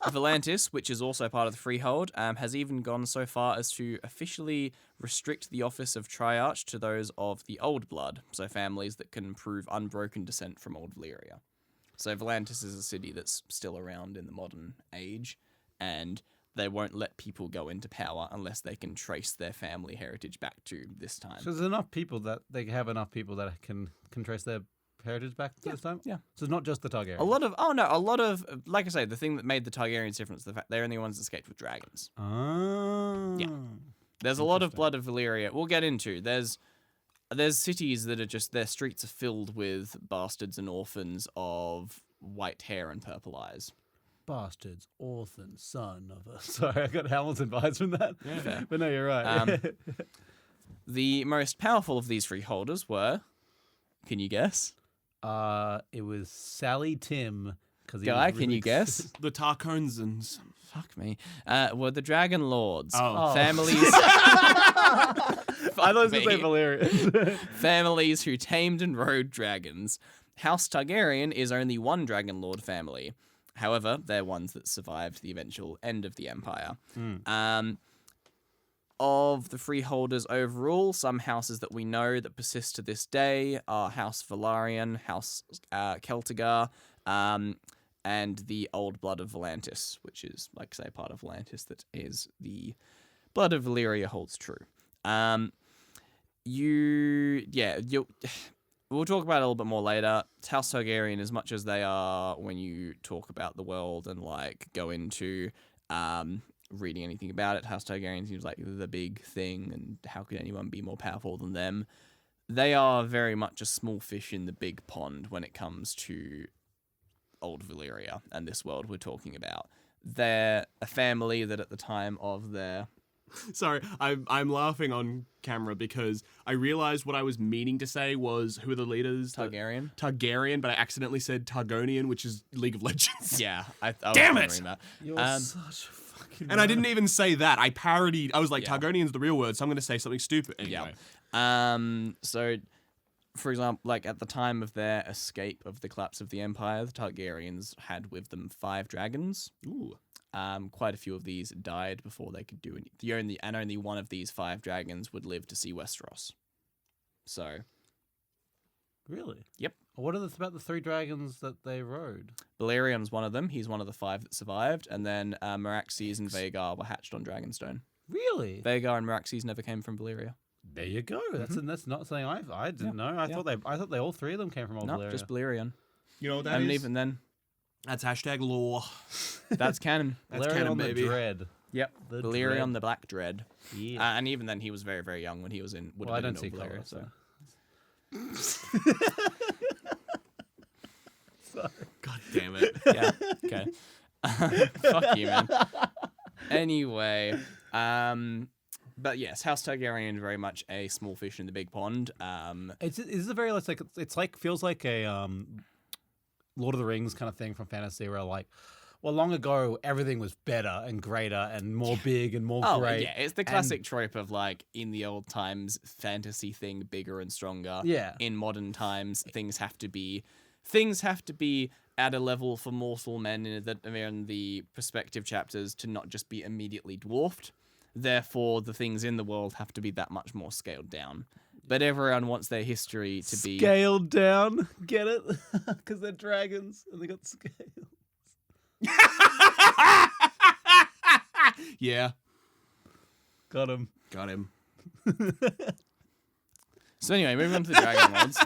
Volantis, which is also part of the freehold, has even gone so far as to officially restrict the office of triarch to those of the old blood, so families that can prove unbroken descent from old Valyria. So Volantis is a city that's still around in the modern age, and they won't let people go into power unless they can trace their family heritage back to this time. So there's enough people that they have enough people that can trace their heritage back to this time? Yeah. So it's not just the Targaryens. A lot of, like I say, the thing that made the Targaryens different is the fact they're the only ones that escaped with dragons. Ah. Yeah. There's a lot of blood of Valyria. We'll get into. There's cities that are just, their streets are filled with bastards and orphans of white hair and purple eyes. Bastards, orphan, son of a... Sorry, I got Hamilton vibes from that. Yeah. But no, you're right. The most powerful of these freeholders were, can you guess? It was Sally Tim. Guy, can you guess? The Tarkonsens. Fuck me. Were the Dragon Lords. Oh. Families... I thought it was going to say Valyrian. Families who tamed and rode dragons. House Targaryen is only one Dragon Lord family. However, they're ones that survived the eventual end of the Empire. of the freeholders overall, some houses that we know that persist to this day are House Velaryon, House Celtigar, and the Old Blood of Volantis, which is, like, say, part of Volantis that is the Blood of Valyria holds true. We'll talk about it a little bit more later. It's House Targaryen, as much as they are when you talk about the world and, like, go into reading anything about it. House Targaryen seems like the big thing, and how could anyone be more powerful than them? They are very much a small fish in the big pond when it comes to Old Valyria and this world we're talking about. They're a family that at the time of their... Sorry, I'm laughing on camera because I realized what I was meaning to say was, who are the leaders? Targaryen? Targaryen, but I accidentally said Targonian, which is League of Legends. Yeah. I Damn was it! wondering that. You're such a fucking. And I didn't even say that. I parodied. I was like, Yeah. Targonian's the real word, so I'm going to say something stupid. Anyway. So, for example, like at the time of their escape of the collapse of the Empire, the Targaryens had with them 5 dragons. Ooh. Quite a few of these died before they could do it. Only one of these 5 dragons would live to see Westeros. So, Really? Yep. What are about the 3 dragons that they rode? Balerion's one of them. He's one of the 5 that survived. And then Meraxes and Vhagar were hatched on Dragonstone. Really? Vhagar and Meraxes never came from Valyria. There you go. That's not something I didn't know. I thought they all 3 of them came from Old No, Valyria. just Balerion. You know what that And is? even then, That's hashtag lore. that's canon. That's Valerion canon, the baby. Dread. Yep. The Balerion Dread. the Black Dread. Yeah. And even then, he was very, very young when he was in. Well, I don't see Old Valyria, colour, so. God damn it. Yeah. Okay. Fuck you, man. Anyway, but yes, House Targaryen is very much a small fish in the big pond. It's a very it's like feels like a Lord of the Rings kind of thing from fantasy where like, well, long ago everything was better and greater and more big and more great. Yeah, it's the classic trope of like in the old times fantasy thing bigger and stronger. Yeah. In modern times, things have to be at a level for mortal men in the perspective chapters to not just be immediately dwarfed. Therefore, the things in the world have to be that much more scaled down. But everyone wants their history to be Scaled down. Get it? Because they're dragons and they got scales. Yeah. Got him. Got him. So anyway, moving on to the Dragon Lords.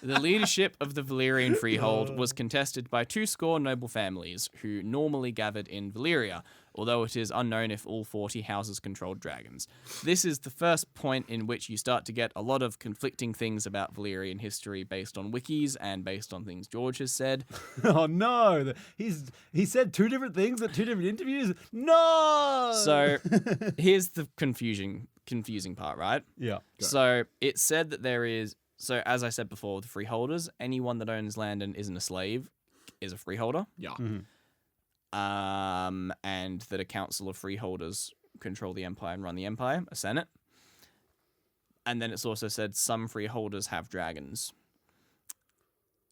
The leadership of the Valyrian freehold was contested by 2 noble families who normally gathered in Valyria, although it is unknown if all 40 houses controlled dragons. This is the first point in which you start to get a lot of conflicting things about Valyrian history based on wikis and based on things George has said. Oh no! He said 2 different things at 2 different interviews. No. So here's the confusing part, right? Yeah. So it said that there is. So as I said before, the freeholders, anyone that owns land and isn't a slave is a freeholder. Yeah. And that a council of freeholders control the empire and run the empire, a senate. And then it's also said some freeholders have dragons.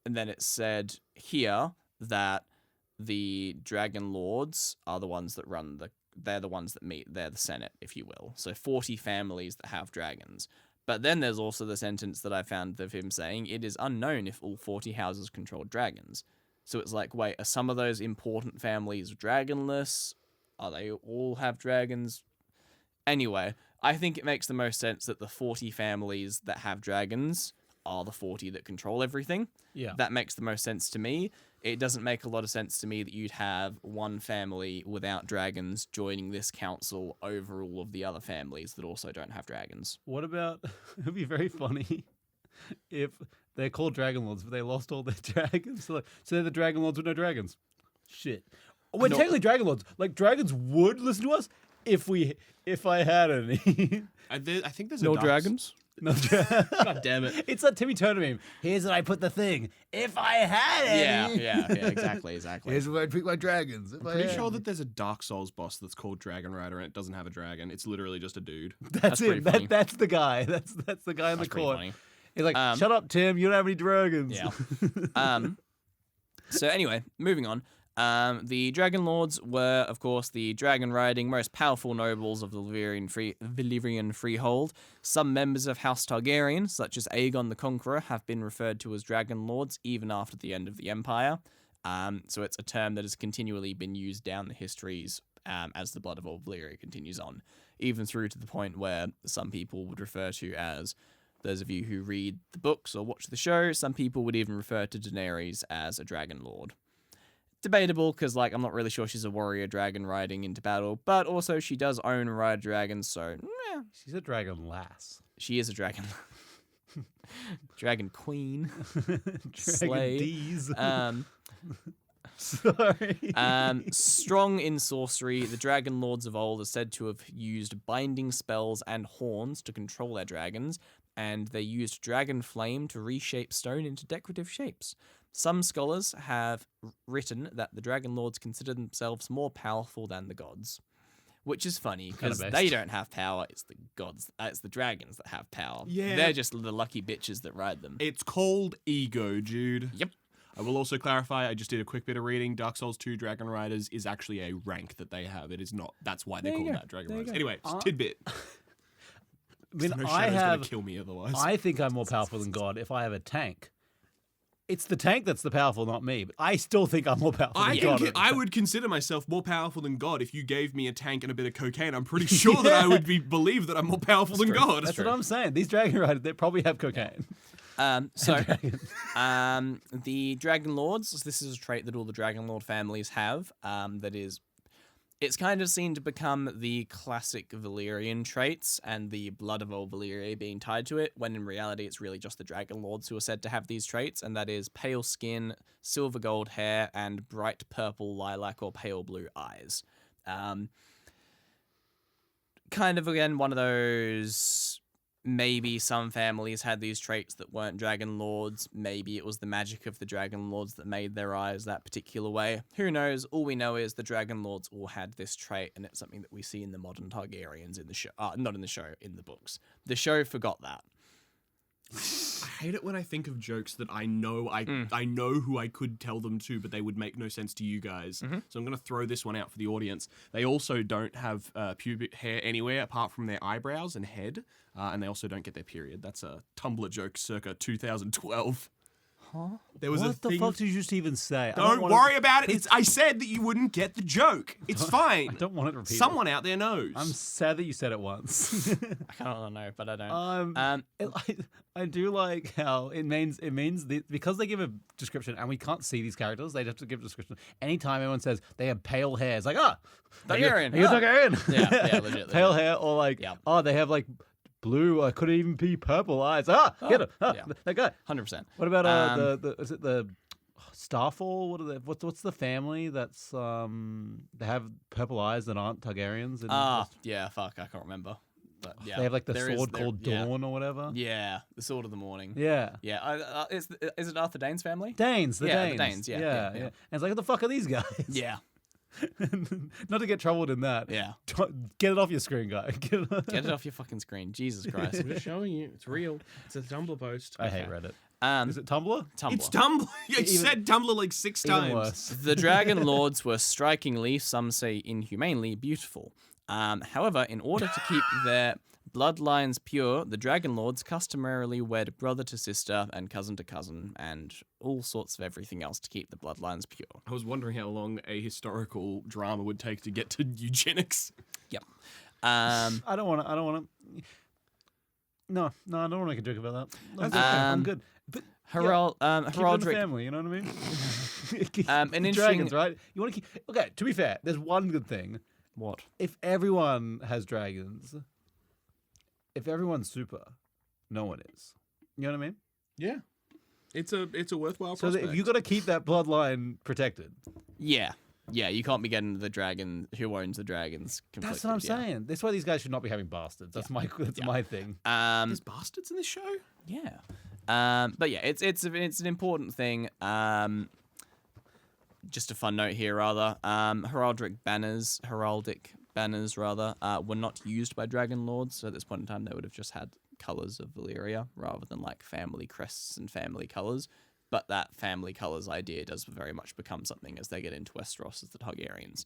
And then it said here that the dragon lords are the ones that they're the ones that meet, they're the senate, if you will. So 40 families that have dragons. But then there's also the sentence that I found of him saying, it is unknown if all 40 houses control dragons. So it's like, wait, are some of those important families dragonless? Are they all have dragons? Anyway, I think it makes the most sense that the 40 families that have dragons are the 40 that control everything. Yeah. That makes the most sense to me. It doesn't make a lot of sense to me that you'd have one family without dragons joining this council over all of the other families that also don't have dragons. What about? It would be very funny if they're called Dragon Lords, but they lost all their dragons. So they're the Dragon Lords with no dragons. Shit. We're technically Dragon Lords. Like dragons would listen to us if I had any. I think there's No a dragons? No God damn it. It's that Timmy Turner meme. Here's where I put the thing. If I had any. Yeah, exactly. Here's where I pick my dragons. If I Pretty had sure any. that there's a Dark Souls boss that's called Dragon Rider and it doesn't have a dragon. It's literally just a dude. That's pretty it. funny. That's the guy. That's the guy in the That's pretty court. funny. He's like, shut up, Tim. You don't have any dragons. Yeah. So anyway, moving on. The Dragon Lords were, of course, the dragon-riding, most powerful nobles of the Valyrian freehold. Some members of House Targaryen, such as Aegon the Conqueror, have been referred to as Dragon Lords even after the end of the Empire. So it's a term that has continually been used down the histories as the Blood of Valyria continues on, even through to the point where some people would refer to as, those of you who read the books or watch the show, some people would even refer to Daenerys as a Dragon Lord. Debatable, because, like, I'm not really sure she's a warrior dragon riding into battle, but also she does own and ride dragons, so, She's a dragon lass. she is a dragon. Dragon queen. Dragon Slay. D's. Sorry. Sorry. Strong in sorcery, the Dragon Lords of old are said to have used binding spells and horns to control their dragons, and they used dragon flame to reshape stone into decorative shapes. Some scholars have written that the Dragon Lords consider themselves more powerful than the gods, which is funny because Kinda they based. don't have power. It's the gods. It's the dragons that have power. Yeah. They're just the lucky bitches that ride them. It's called ego, dude. Yep. I will also clarify, I just did a quick bit of reading. Dark Souls 2 Dragon Riders is actually a rank that they have. It is not. That's why they're There you called go. that, Dragon There you Riders. go. Anyway, just tidbit. I mean, No I Shadow's have. gonna kill me otherwise. I think I'm more powerful than God if I have a tank. It's the tank that's the powerful, not me. But I still think I'm more powerful than God. I would consider myself more powerful than God if you gave me a tank and a bit of cocaine. I'm pretty sure that I would believe that I'm more powerful than God. That's what I'm saying. These dragon riders, they probably have cocaine. The Dragon Lords, this is a trait that all the Dragon Lord families have. That is, it's kind of seen to become the classic Valyrian traits, and the blood of old Valyria being tied to it, when in reality it's really just the Dragon Lords who are said to have these traits, and that is pale skin, silver gold hair, and bright purple lilac or pale blue eyes. Kind of, again, one of those... Maybe some families had these traits that weren't Dragon Lords. Maybe it was the magic of the Dragon Lords that made their eyes that particular way. Who knows? All we know is the Dragon Lords all had this trait, and it's something that we see in the modern Targaryens in the show. Not in the show, in the books. The show forgot that. I hate it when I think of jokes that I know I know who I could tell them to, but they would make no sense to you guys. So I'm going to throw this one out for the audience. They also don't have pubic hair anywhere apart from their eyebrows and head, and they also don't get their period. That's a Tumblr joke circa 2012. Huh? There was a What the thing. fuck did you just even say? Don't worry about it. I said that you wouldn't get the joke. It's fine. I don't want it repeated. Someone out there knows. I'm sad that you said it once. I don't know, but I don't. I do like how it means because they give a description and we can't see these characters, they have to give a description. Anytime anyone says they have pale hair, it's like, Targaryen. Are you Targaryen? Yeah, legit. Pale hair, or like, Yeah. they have like blue, or could even be purple eyes. Get it. yeah. That guy. 100%. What about the is it the Starfall? What are they? What's the family that's they have purple eyes that aren't Targaryens? Yeah, fuck, I can't remember. But yeah, They have like the there sword called Dawn or whatever. Yeah, the Sword of the Morning. Yeah. Yeah, is it Arthur Dane's family? Danes, the Yeah, the Danes. Danes, yeah. And it's like, what the fuck are these guys? Yeah, Not to get troubled in that. yeah. Get it off your screen, guy. Get Get it off your fucking screen, Jesus Christ. I'm just showing you. It's real. It's a Tumblr post. I hate Reddit. Um, Is it Tumblr? Tumblr. It's Tumblr. You said Tumblr like 6 Even times. worse. The Dragon Lords were strikingly, some say inhumanely, beautiful. However, in order to keep their bloodlines pure, the Dragon Lords customarily wed brother to sister and cousin to cousin, and all sorts of everything else to keep the bloodlines pure. I was wondering how long a historical drama would take to get to eugenics. Yep. I don't want to. No, I don't want to make a joke about that. I'm good. But keep it in the Heraldric. family, you know what I mean? An The interesting- dragons, right? You want to keep. Okay, to be fair, there's one good thing. What? If everyone has dragons, if everyone's super, no one is. You know what I mean? Yeah. It's a worthwhile So that prospect. if you got to keep that bloodline protected. Yeah. Yeah, you can't be getting the dragon who owns the dragons. That's what I'm saying. That's why these guys should not be having bastards. That's my thing. There's bastards in this show? Yeah. But yeah, it's an important thing. Just a fun note here, rather. Heraldic banners, were not used by Dragon Lords. So at this point in time, they would have just had colors of Valyria rather than like family crests and family colors. but that family colours idea does very much become something as they get into Westeros as the Targaryens.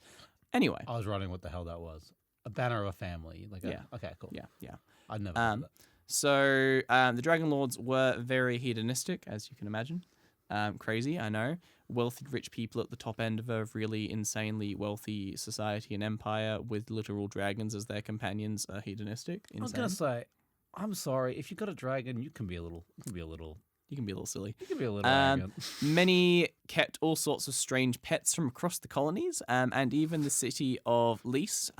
Anyway. I was wondering what the hell that was. A banner of a family. Okay, cool. Yeah. I'd never heard of that. So the Dragon Lords were very hedonistic, as you can imagine. Crazy, I know. Wealthy, rich people at the top end of a really insanely wealthy society and empire with literal dragons as their companions are hedonistic. Insane. I was gonna say, I'm sorry. If you got a dragon, you can be a little. You can be a little silly. You can be a little arrogant. Many kept all sorts of strange pets from across the colonies, and even the city of Lys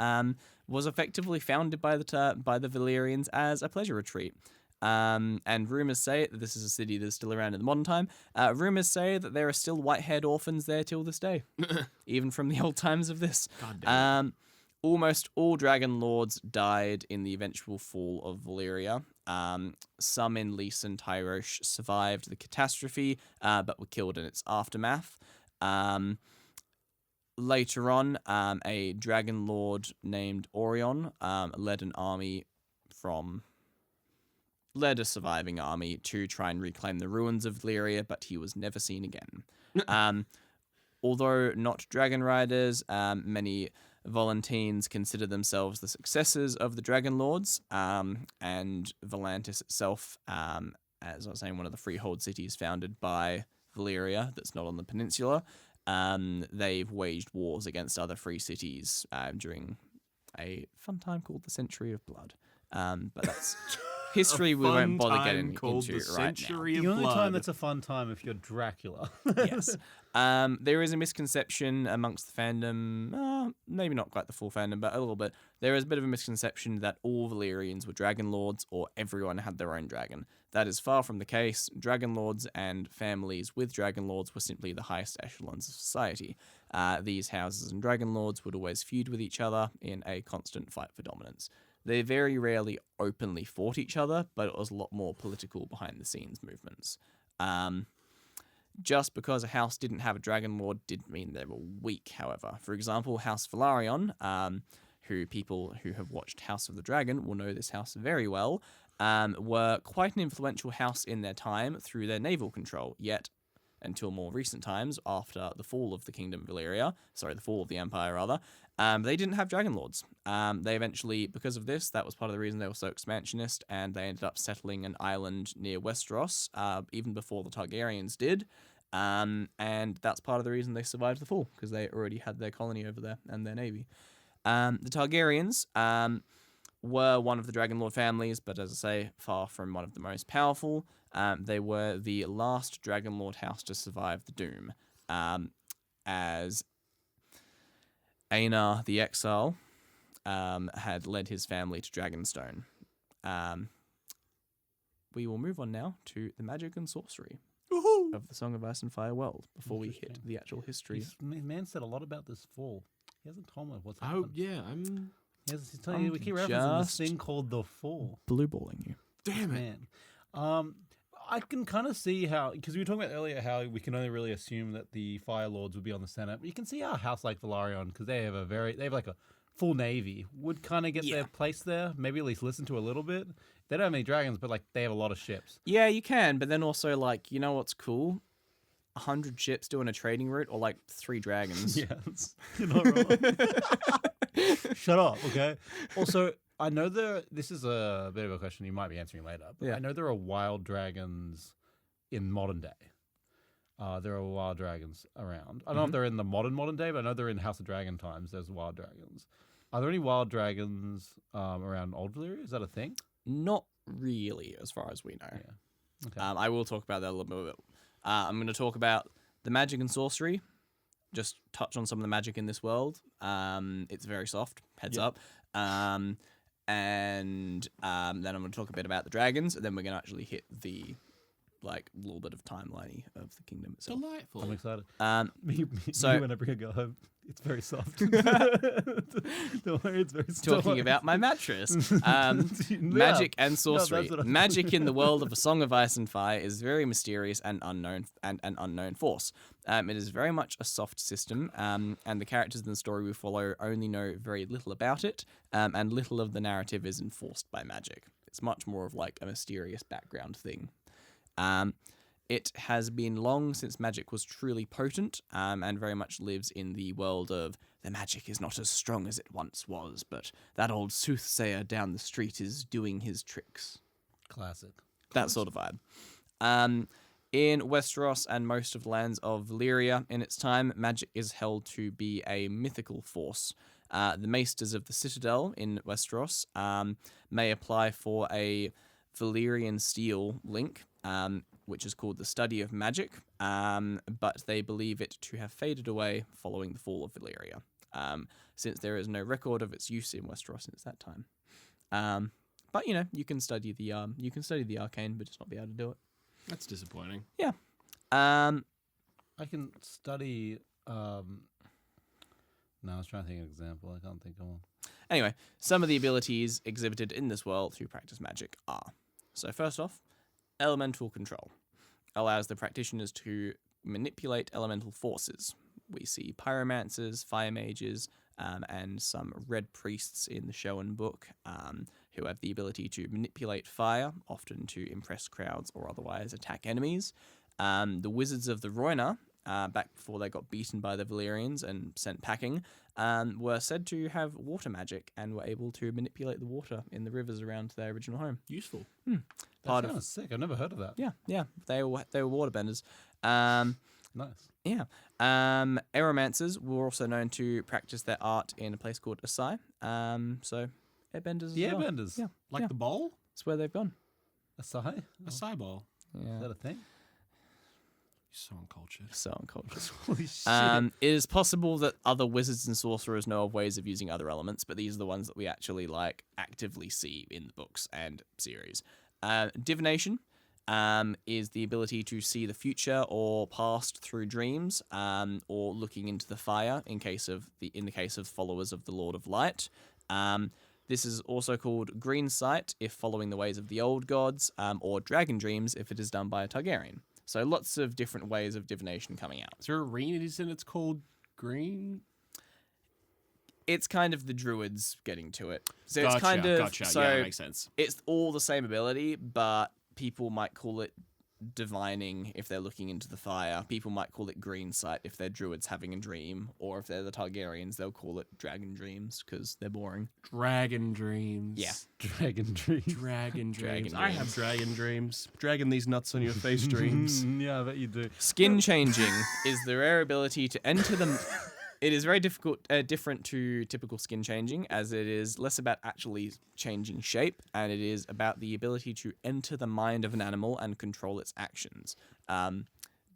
was effectively founded by the Valyrians as a pleasure retreat. And rumors say that this is a city that's still around in the modern time. Rumors say that there are still white-haired orphans there till this day, even from the old times of this. God damn. Almost all dragon lords died in the eventual fall of Valyria. Some in Lys and Tyrosh survived the catastrophe, but were killed in its aftermath. Later on, a dragon lord named Orion led a surviving army to try and reclaim the ruins of Valyria, but he was never seen again. Although not dragon riders, many Volantines consider themselves the successors of the Dragon Lords, and Volantis itself, as I was saying, one of the freehold cities founded by Valyria that's not on the peninsula. They've waged wars against other free cities during a fun time called the Century of Blood. But that's history we won't bother getting into right now. The only time that's a fun time if you're Dracula. Yes. There is a misconception amongst the fandom, maybe not quite the full fandom, but a little bit. There is a bit of a misconception that all Valyrians were dragon lords or everyone had their own dragon. That is far from the case. Dragon lords and families with dragon lords were simply the highest echelons of society. These houses and dragon lords would always feud with each other in a constant fight for dominance. They very rarely openly fought each other, but it was a lot more political behind-the-scenes movements. Just because a house didn't have a dragon lord didn't mean they were weak, however. For example, House Velaryon, who people who have watched House of the Dragon will know this house very well, were quite an influential house in their time through their naval control, yet until more recent times, after the fall of the the fall of the Empire, rather, they didn't have dragon lords. They eventually, because of this, that was part of the reason they were so expansionist, and they ended up settling an island near Westeros, even before the Targaryens did. And that's part of the reason they survived the fall, because they already had their colony over there and their navy. The Targaryens were one of the Dragon Lord families, but as I say, far from one of the most powerful. They were the last Dragon Lord house to survive the Doom, as Aenar the Exile had led his family to Dragonstone. We will move on now to the magic and sorcery of the Song of Ice and Fire world before we hit the actual history. Man said a lot about this fall. He hasn't told me what's happened. Oh, yeah, He's telling you, we keep referencing this thing called the fall. Blue balling you. Damn it. Man. I can kind of see how, because we were talking about earlier how we can only really assume that the Fire Lords would be on the Senate. But you can see how a house like Velaryon, because they have like a full navy, would kind of get their place there. Maybe at least listen to a little bit. They don't have any dragons, but like they have a lot of ships. Yeah, you can, but then also like, you know what's cool? 100 ships doing a trading route, or like 3 dragons. Yes, you're not wrong. Shut up, okay? Also, I know this is a bit of a question you might be answering later, but I know there are wild dragons in modern day. There are wild dragons around. I don't know if they're in the modern day, but I know they're in House of Dragon times. There's wild dragons. Are there any wild dragons around Old Valyria? Is that a thing? Not really, as far as we know. Yeah. Okay. I will talk about that a little bit. I'm going to talk about the magic and sorcery. Just touch on some of the magic in this world. It's very soft. Heads up. And then I'm going to talk a bit about the dragons, and then we're going to actually hit the little bit of timeline of the kingdom itself. Delightful. I'm excited. So whenever you go home, it's very soft. Don't worry, it's very soft. Talking about my mattress. Magic and sorcery. Magic in the world of A Song of Ice and Fire is very mysterious and unknown, and an unknown force. It is very much a soft system, and the characters in the story we follow only know very little about it, and little of the narrative is enforced by magic. It's much more of like a mysterious background thing. It has been long since magic was truly potent, and very much lives in the world of the magic is not as strong as it once was, but that old soothsayer down the street is doing his tricks. Classic. That sort of vibe. In Westeros and most of the lands of Valyria in its time, magic is held to be a mythical force. The Maesters of the Citadel in Westeros may apply for a Valyrian steel link, which is called the Study of Magic, but they believe it to have faded away following the fall of Valyria, since there is no record of its use in Westeros since that time. But you can study the arcane, but just not be able to do it. That's disappointing. Yeah. I can study. No, I was trying to think of an example. I can't think of one. Anyway, some of the abilities exhibited in this world to practice magic are. So first off, elemental control allows the practitioners to manipulate elemental forces. We see pyromancers, fire mages, and some red priests in the show and book who have the ability to manipulate fire, often to impress crowds or otherwise attack enemies. The Wizards of the Rhoynar, back before they got beaten by the Valyrians and sent packing, were said to have water magic and were able to manipulate the water in the rivers around their original home. Useful. That sounds sick. I've never heard of that. Yeah, they were waterbenders. Nice. Yeah. Aeromancers were also known to practice their art in a place called Asai. So airbenders as well. Airbenders. Yeah. Like the bowl? That's where they've gone. Asai? A side bowl. Is Yeah. that a thing? So uncultured. So uncultured. Holy shit. It is possible that other wizards and sorcerers know of ways of using other elements, but these are the ones that we actually actively see in the books and series. Divination is the ability to see the future or past through dreams, or looking into the fire in the case of followers of the Lord of Light. This is also called green sight if following the ways of the old gods, or dragon dreams if it is done by a Targaryen. So lots of different ways of divination coming out. Is there a reason it's called green? It's kind of the druids getting to it. So Gotcha, it's kind of gotcha. so Yeah, that makes sense. it's all the same ability, but people might call it divining if they're looking into the fire. People might call it green sight if they're druids having a dream, or if they're the Targaryens, they'll call it dragon dreams because they're boring. Dragon dreams. Yeah. Dragon dream. Dragon dreams. Dragon I dreams. have dragon dreams. Dragging these nuts on your face dreams. Yeah, I bet you do. Skin changing is the rare ability to enter the. It is very different to typical skin changing, as it is less about actually changing shape, and it is about the ability to enter the mind of an animal and control its actions.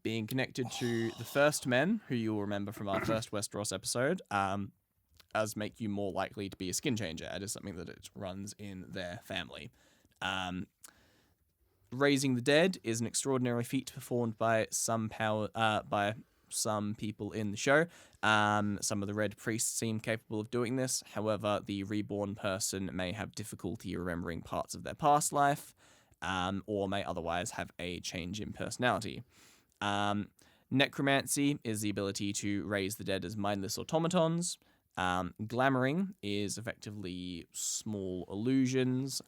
Being connected to the First Men, who you'll remember from our first Westeros episode, does make you more likely to be a skin changer. It is something that it runs in their family. Raising the dead is an extraordinary feat performed by some people in the show. Some of the red priests seem capable of doing this. However, the reborn person may have difficulty remembering parts of their past life, or may otherwise have a change in personality. Necromancy is the ability to raise the dead as mindless automatons. Glamoring is effectively small illusions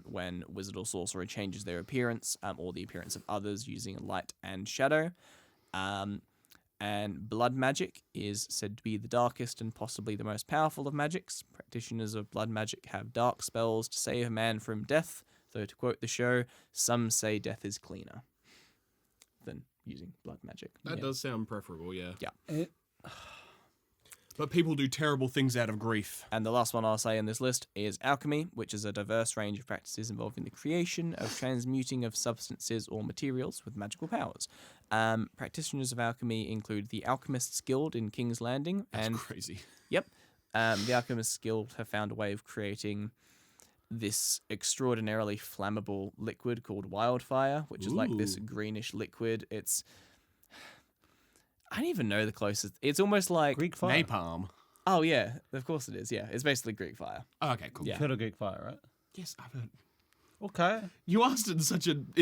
when wizard or sorcerer changes their appearance or the appearance of others using light and shadow. And blood magic is said to be the darkest and possibly the most powerful of magics. Practitioners of blood magic have dark spells to save a man from death, though to quote the show, some say death is cleaner than using blood magic. That does sound preferable, yeah. Yeah. But people do terrible things out of grief. And the last one I'll say in this list is alchemy, which is a diverse range of practices involving the creation of transmuting of substances or materials with magical powers. Practitioners of alchemy include the Alchemists Guild in King's Landing. That's crazy. Yep. The Alchemists Guild have found a way of creating this extraordinarily flammable liquid called wildfire, which is like this greenish liquid. I don't even know the closest. It's almost like Greek fire. Napalm. Oh yeah, of course it is. Yeah, it's basically Greek fire. Oh, okay, cool. Yeah. You've heard of Greek fire, right? Yes, I've heard. Okay. You asked it in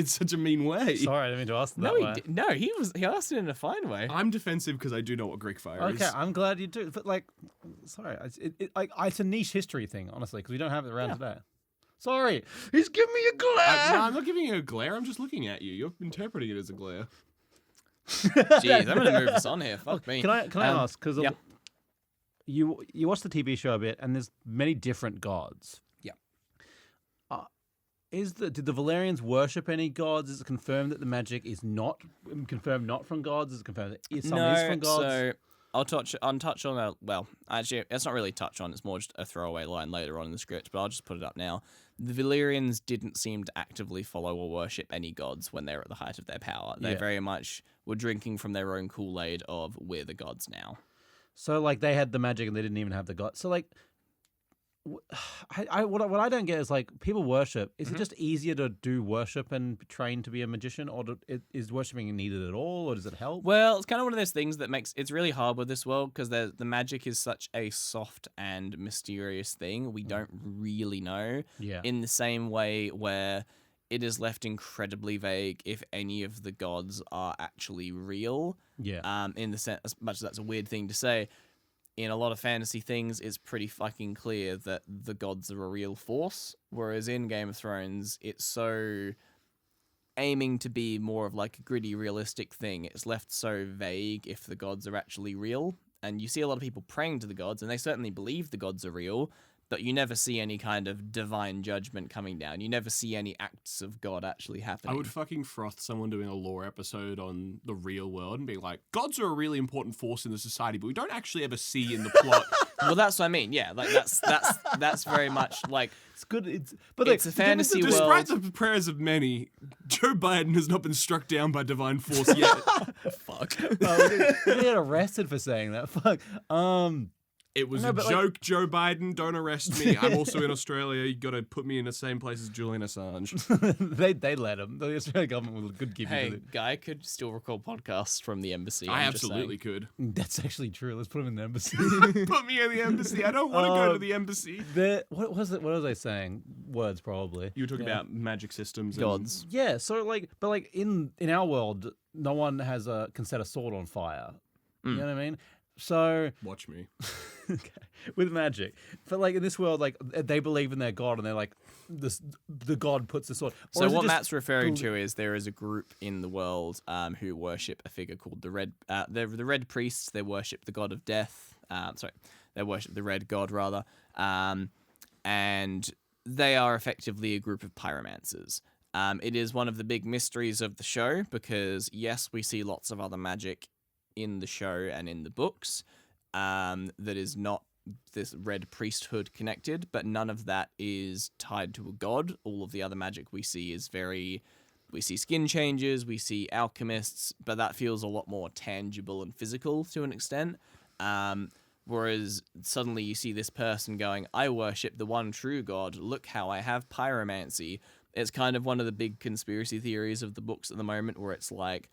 such a mean way. Sorry, I didn't mean to ask that way. No, he asked it in a fine way. I'm defensive because I do know what Greek fire is. Okay, I'm glad you do. But sorry, it's a niche history thing, honestly, because we don't have it around today. Sorry. He's giving me a glare. No, I'm not giving you a glare. I'm just looking at you. You're interpreting it as a glare. Jeez, I'm gonna move this on here. Fuck me. Can I ask? Because yeah. you watch the TV show a bit, and there's many different gods. Yeah. Did the Valyrians worship any gods? Is it confirmed that the magic is not confirmed not from gods? Is it confirmed that some is from gods? So I'll touch on that. Well, actually, it's not really touch on. It's more just a throwaway line later on in the script. But I'll just put it up now. The Valyrians didn't seem to actively follow or worship any gods when they were at the height of their power. They very much were drinking from their own Kool-Aid of we're the gods now. So like they had the magic and they didn't even have the gods. So like, what I don't get is like people worship. Is it just easier to do worship and train to be a magician, or is worshiping needed at all, or does it help? Well, it's kind of one of those things that makes it's really hard with this world because the magic is such a soft and mysterious thing. We don't really know. Yeah. In the same way where it is left incredibly vague if any of the gods are actually real. Yeah. In the sense, as much as that's a weird thing to say. In a lot of fantasy things, it's pretty fucking clear that the gods are a real force, whereas in Game of Thrones, it's so aiming to be more of like a gritty, realistic thing. It's left so vague if the gods are actually real, and you see a lot of people praying to the gods, and they certainly believe the gods are real, but you never see any kind of divine judgment coming down. You never see any acts of God actually happening. I would fucking froth someone doing a lore episode on the real world and be like, gods are a really important force in the society, but we don't actually ever see in the plot. Well, that's what I mean. Yeah, like that's very much like It's good. It's a fantasy world. Despite the prayers of many, Joe Biden has not been struck down by divine force yet. Fuck. We get arrested for saying that. Fuck. It was a joke, Joe Biden. Don't arrest me. I'm also in Australia. You got to put me in the same place as Julian Assange. they let him. The Australian government will good give you. Hey, guy could still record podcasts from the embassy. I absolutely could. That's actually true. Let's put him in the embassy. Put me in the embassy. I don't want to go to the embassy. What was it? What was I saying? Words probably. You were talking about magic systems, gods. Yeah. So but in our world, no one can set a sword on fire. You know what I mean? So watch me. Okay. With magic, but like in this world, like they believe in their god, and they're like, the god puts the sword. So what Matt's referring to is there is a group in the world who worship a figure called the Red Priests. They worship the god of death. They worship the Red God rather, and they are effectively a group of pyromancers. It is one of the big mysteries of the show because yes, we see lots of other magic in the show and in the books that is not this red priesthood connected, but none of that is tied to a god. All of the other magic we see is we see skin changes, we see alchemists, but that feels a lot more tangible and physical to an extent. Whereas suddenly you see this person going, I worship the one true god, look how I have pyromancy. It's kind of one of the big conspiracy theories of the books at the moment where it's like,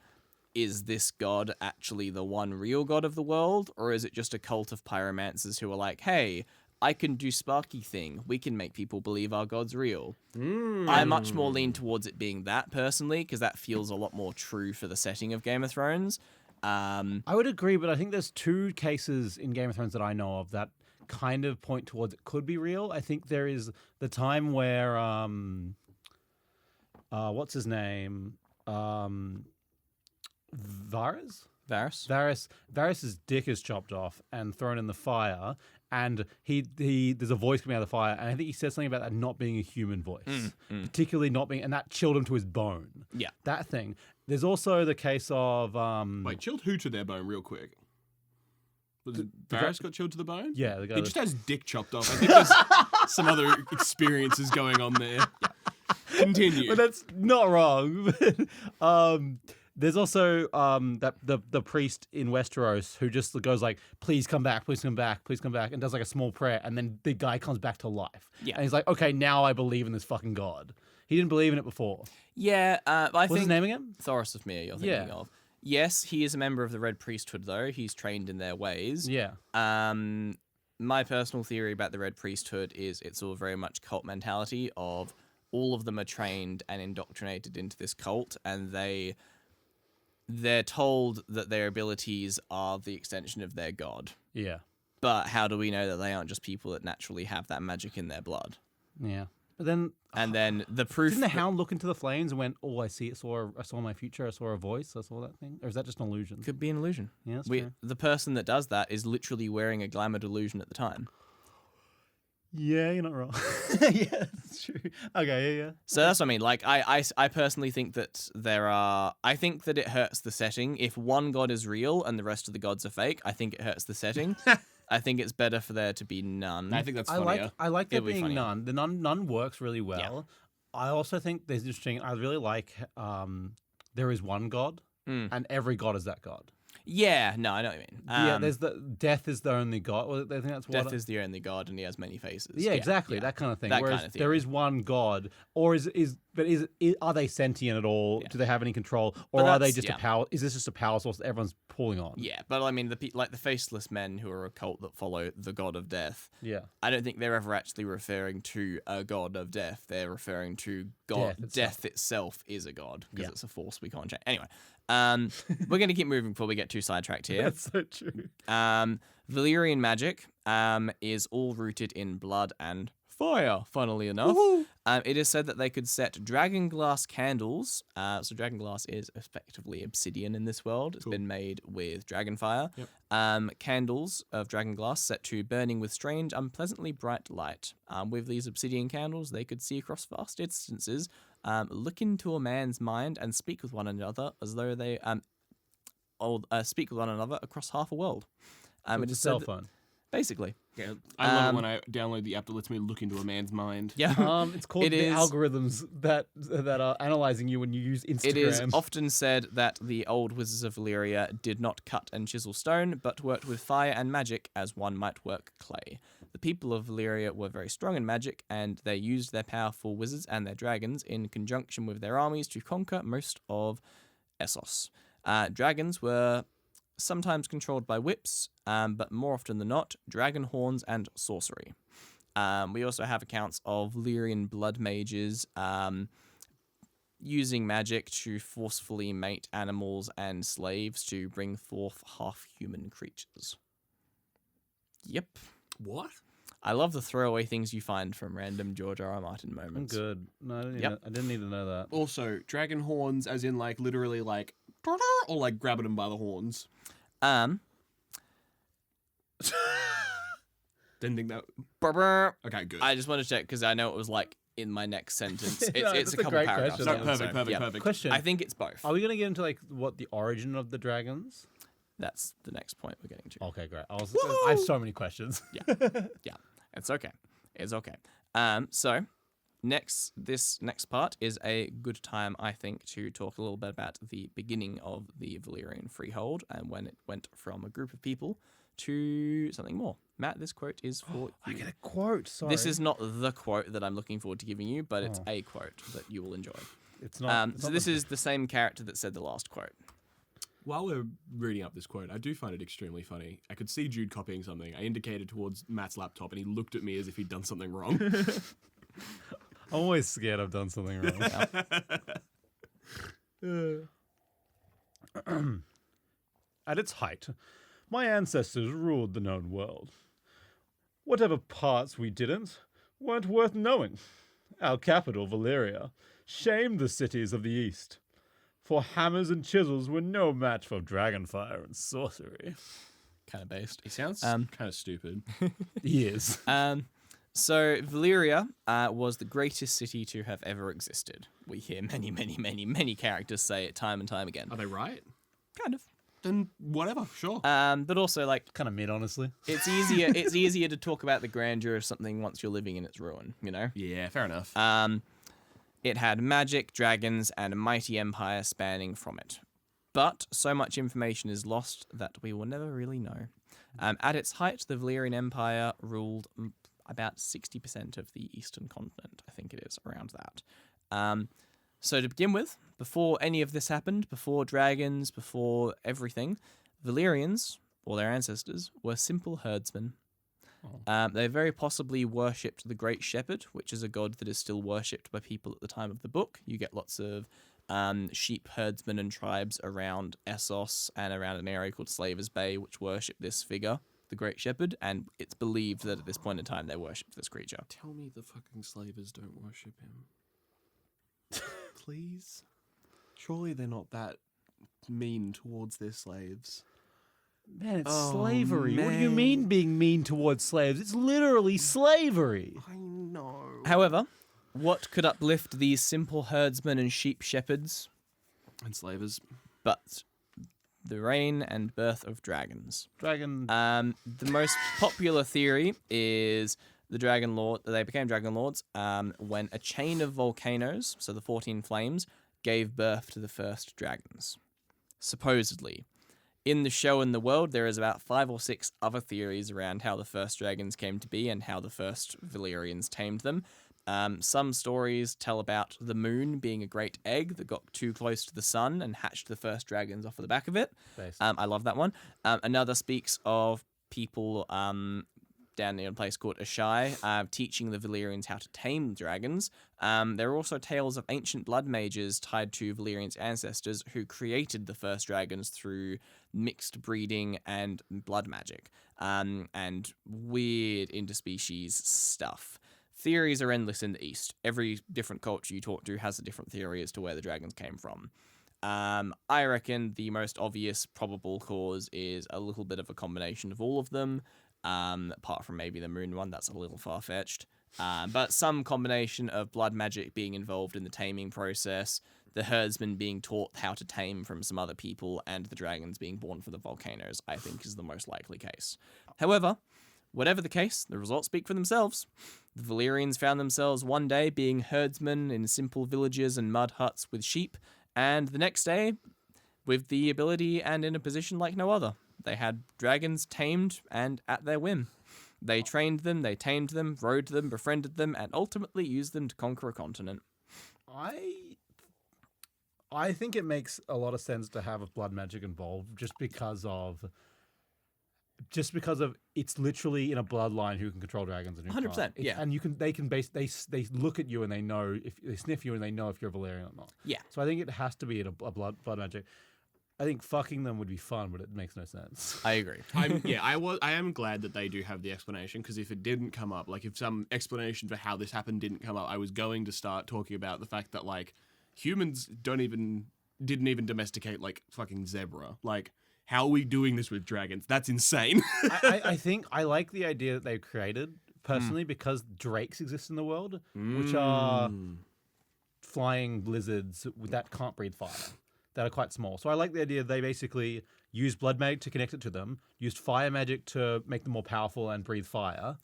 is this god actually the one real god of the world? Or is it just a cult of pyromancers who are like, hey, I can do sparky thing. We can make people believe our god's real. I much more lean towards it being that personally, because that feels a lot more true for the setting of Game of Thrones. I would agree, but I think there's two cases in Game of Thrones that I know of that kind of point towards it could be real. I think there is the time where, what's his name? Varys's dick is chopped off and thrown in the fire, and there's a voice coming out of the fire, and I think he says something about that not being a human voice, particularly not being, and that chilled him to his bone. Yeah, that thing. There's also the case of wait, chilled who to their bone, real quick? Was it Varys got chilled to the bone? Yeah, the guy he just has dick chopped off. I think there's some other experiences going on there. Continue. But that's not wrong. There's also the priest in Westeros who just goes like, please come back, please come back, please come back, and does like a small prayer, and then the guy comes back to life. Yeah. And he's like, okay, now I believe in this fucking god. He didn't believe in it before. Yeah, I think... What's his name again? Thoros of Myr, you're thinking of. Yes, he is a member of the Red Priesthood, though. He's trained in their ways. Yeah. My personal theory about the Red Priesthood is it's all very much cult mentality of all of them are trained and indoctrinated into this cult, and they're told that their abilities are the extension of their god. Yeah. But how do we know that they aren't just people that naturally have that magic in their blood? Yeah. But then, And then the proof. didn't the hound look into the flames and went, "Oh, I see. I saw my future. I saw a voice. I saw that thing." Or is that just an illusion? Could be an illusion. Yeah, that's true. The person that does that is literally wearing a glamour delusion at the time. Yeah, you're not wrong. Yeah, that's true. Okay, yeah. So that's what I mean. Like, I personally think that I think that it hurts the setting. If one god is real and the rest of the gods are fake, I think it hurts the setting. I think it's better for there to be none. I think that's funnier. I like there It'll be being funnier. none. The none works really well. I also think there's interesting. I really like there is one god, and every god is that god. Yeah, no, I know what you mean. Yeah, there's death is the only god. Well, I think that's what Death is the only god, and he has many faces. Yeah, exactly. That kind of thing. That Whereas kind of there theory. is one god, or are they sentient at all? Yeah. Do they have any control, or But are they that's- just yeah. a power? Is this just a power source that everyone's pulling on? Yeah, but I mean, the faceless men who are a cult that follow the god of death. Yeah. I don't think they're ever actually referring to a god of death. They're referring to God. Death itself is a god because it's a force we can't change. Anyway, we're going to keep moving before we get too sidetracked here. That's so true. Valyrian magic is all rooted in blood and fire, funnily enough. It is said that they could set dragon glass candles. So dragon glass is effectively obsidian in this world. It's been made with dragon fire. Candles of dragon glass set to burning with strange, unpleasantly bright light. With these obsidian candles, they could see across vast distances, look into a man's mind, and speak with one another as though they speak with one another across half a world. So It it's a is cell said that- phone. basically. Yeah, I love it when I download the app that lets me look into a man's mind. Yeah. It's called It the is- algorithms that are analyzing you when you use Instagram. It is often said that the old wizards of Valyria did not cut and chisel stone, but worked with fire and magic as one might work clay. The people of Valyria were very strong in magic, and they used their powerful wizards and their dragons in conjunction with their armies to conquer most of Essos. Dragons were sometimes controlled by whips, but more often than not, dragon horns and sorcery. We also have accounts of Valyrian blood mages using magic to forcefully mate animals and slaves to bring forth half-human creatures. Yep. What? I love the throwaway things you find from random George R. R. Martin I'm moments. good. No, Yep. I didn't need to know that. Also, dragon horns, as in like literally like, or like grabbing them by the horns. Didn't think that. Okay, good. I just want to check because I know it was like in my next sentence. It's, No, it's that's a a couple great paragraphs. question. No, long, perfect, so, perfect, yeah. perfect. Question: I think it's both. Are we going to get into like what the origin of the dragons? That's the next point we're getting to. Okay, great. I have so many questions. Yeah, it's okay. It's okay. So this next part is a good time, I think, to talk a little bit about the beginning of the Valyrian freehold and when it went from a group of people to something more. Matt, this quote is for you. I get a quote. Sorry, This is not the quote that I'm looking forward to giving you, but it's a quote that you will enjoy. It's not. So this is the same character that said the last quote. While we're reading up this quote, I do find it extremely funny. I could see Jude copying something. I indicated towards Matt's laptop, and he looked at me as if he'd done something wrong. I'm always scared I've done something wrong. At its height, my ancestors ruled the known world. Whatever parts we didn't weren't worth knowing. Our capital, Valyria, shamed the cities of the east, for hammers and chisels were no match for dragonfire and sorcery. Kind of based. He sounds Um, kind of stupid. He is. So Valyria was the greatest city to have ever existed. We hear many, many, many, many characters say it time and time again. Are they right? Kind of. Then whatever, sure. But also, like, Kind of mid, honestly. it's easier to talk about the grandeur of something once you're living in its ruin, you know? Yeah, fair enough. It had magic, dragons, and a mighty empire spanning from it. But so much information is lost that we will never really know. At its height, the Valyrian Empire ruled about 60% of the eastern continent. I think it is around that. So to begin with, before any of this happened, before dragons, before everything, Valyrians, or their ancestors, were simple herdsmen. They very possibly worshipped the Great Shepherd, which is a god that is still worshipped by people at the time of the book. You get lots of sheep herdsmen and tribes around Essos and around an area called Slaver's Bay, which worship this figure. the Great Shepherd, and it's believed that at this point in time they worshipped this creature. Tell me the fucking slavers don't worship him. Please? Surely they're not that mean towards their slaves. Man, it's Oh, slavery. What do you man. mean being mean towards slaves? It's literally slavery. I know. However, what could uplift these simple herdsmen and sheep shepherds And slavers. but the reign and birth of dragons? Dragon. The most popular theory is they became dragon lords when a chain of volcanoes, so the 14 flames, gave birth to the first dragons. Supposedly. In the show and the world, there is about 5 or 6 other theories around how the first dragons came to be and how the first Valyrians tamed them. Some stories tell about the moon being a great egg that got too close to the sun and hatched the first dragons off of the back of it. I love that one. Another speaks of people down near a place called Ashai teaching the Valyrians how to tame dragons. There are also tales of ancient blood mages tied to Valyrians' ancestors who created the first dragons through mixed breeding and blood magic, and weird interspecies stuff. Theories are endless in the East. Every different culture you talk to has a different theory as to where the dragons came from. I reckon the most obvious probable cause is a little bit of a combination of all of them, apart from maybe the moon one. That's a little far-fetched. But some combination of blood magic being involved in the taming process, the herdsmen being taught how to tame from some other people, and the dragons being born from the volcanoes, I think is the most likely case. However, whatever the case, the results speak for themselves. The Valyrians found themselves one day being herdsmen in simple villages and mud huts with sheep, and the next day, with the ability and in a position like no other. They had dragons tamed and at their whim. They trained them, they tamed them, rode them, befriended them, and ultimately used them to conquer a continent. I think it makes a lot of sense to have a blood magic involved just because of it's literally in a bloodline who can control dragons and who 100%, can't. yeah. And they look at you and they know if they sniff you and they know if you're a Valyrian or not. Yeah. So I think it has to be in a blood magic. I think fucking them would be fun, but it makes no sense. I agree. I am glad that they do have the explanation, because if it didn't come up, like if some explanation for how this happened didn't come up, I was going to start talking about the fact that like humans didn't even domesticate like fucking zebra. Like, how are we doing this with dragons? That's insane. I think I like the idea that they've created personally because drakes exist in the world, which are flying lizards that can't breathe fire, that are quite small. So I like the idea they basically used blood magic to connect it to them, used fire magic to make them more powerful and breathe fire,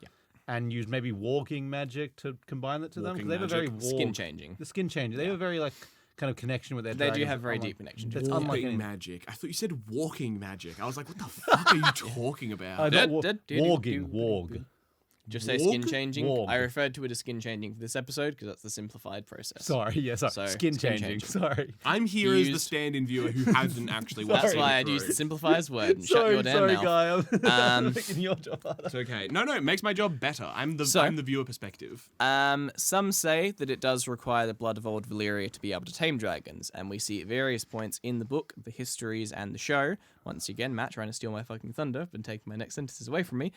and used maybe warging magic to combine it to them. 'Cause they have a very Skin changing. The skin changing. They have a very like kind of connection with their They do dragons, have very unlike- deep connection to That's it. unlike Walking any- magic. I thought you said walking magic. I was like, what the fuck are you talking about? Warg. Just say Warg? skin changing. Warg. I referred to it as skin changing for this episode because that's the simplified process. Sorry, So, skin skin changing. changing. Sorry. I'm here as the Used- stand-in viewer who hasn't actually watched That's it why I'd through. use the simplifiers word and shut your damn mouth. Guy. I'm Um, making your job harder. It's okay. No, it makes my job better. I'm the viewer perspective. Some say that it does require the blood of old Valyria to be able to tame dragons, and we see at various points in the book, the histories, and the show. Once again, Matt trying to steal my fucking thunder and taking my next sentences away from me.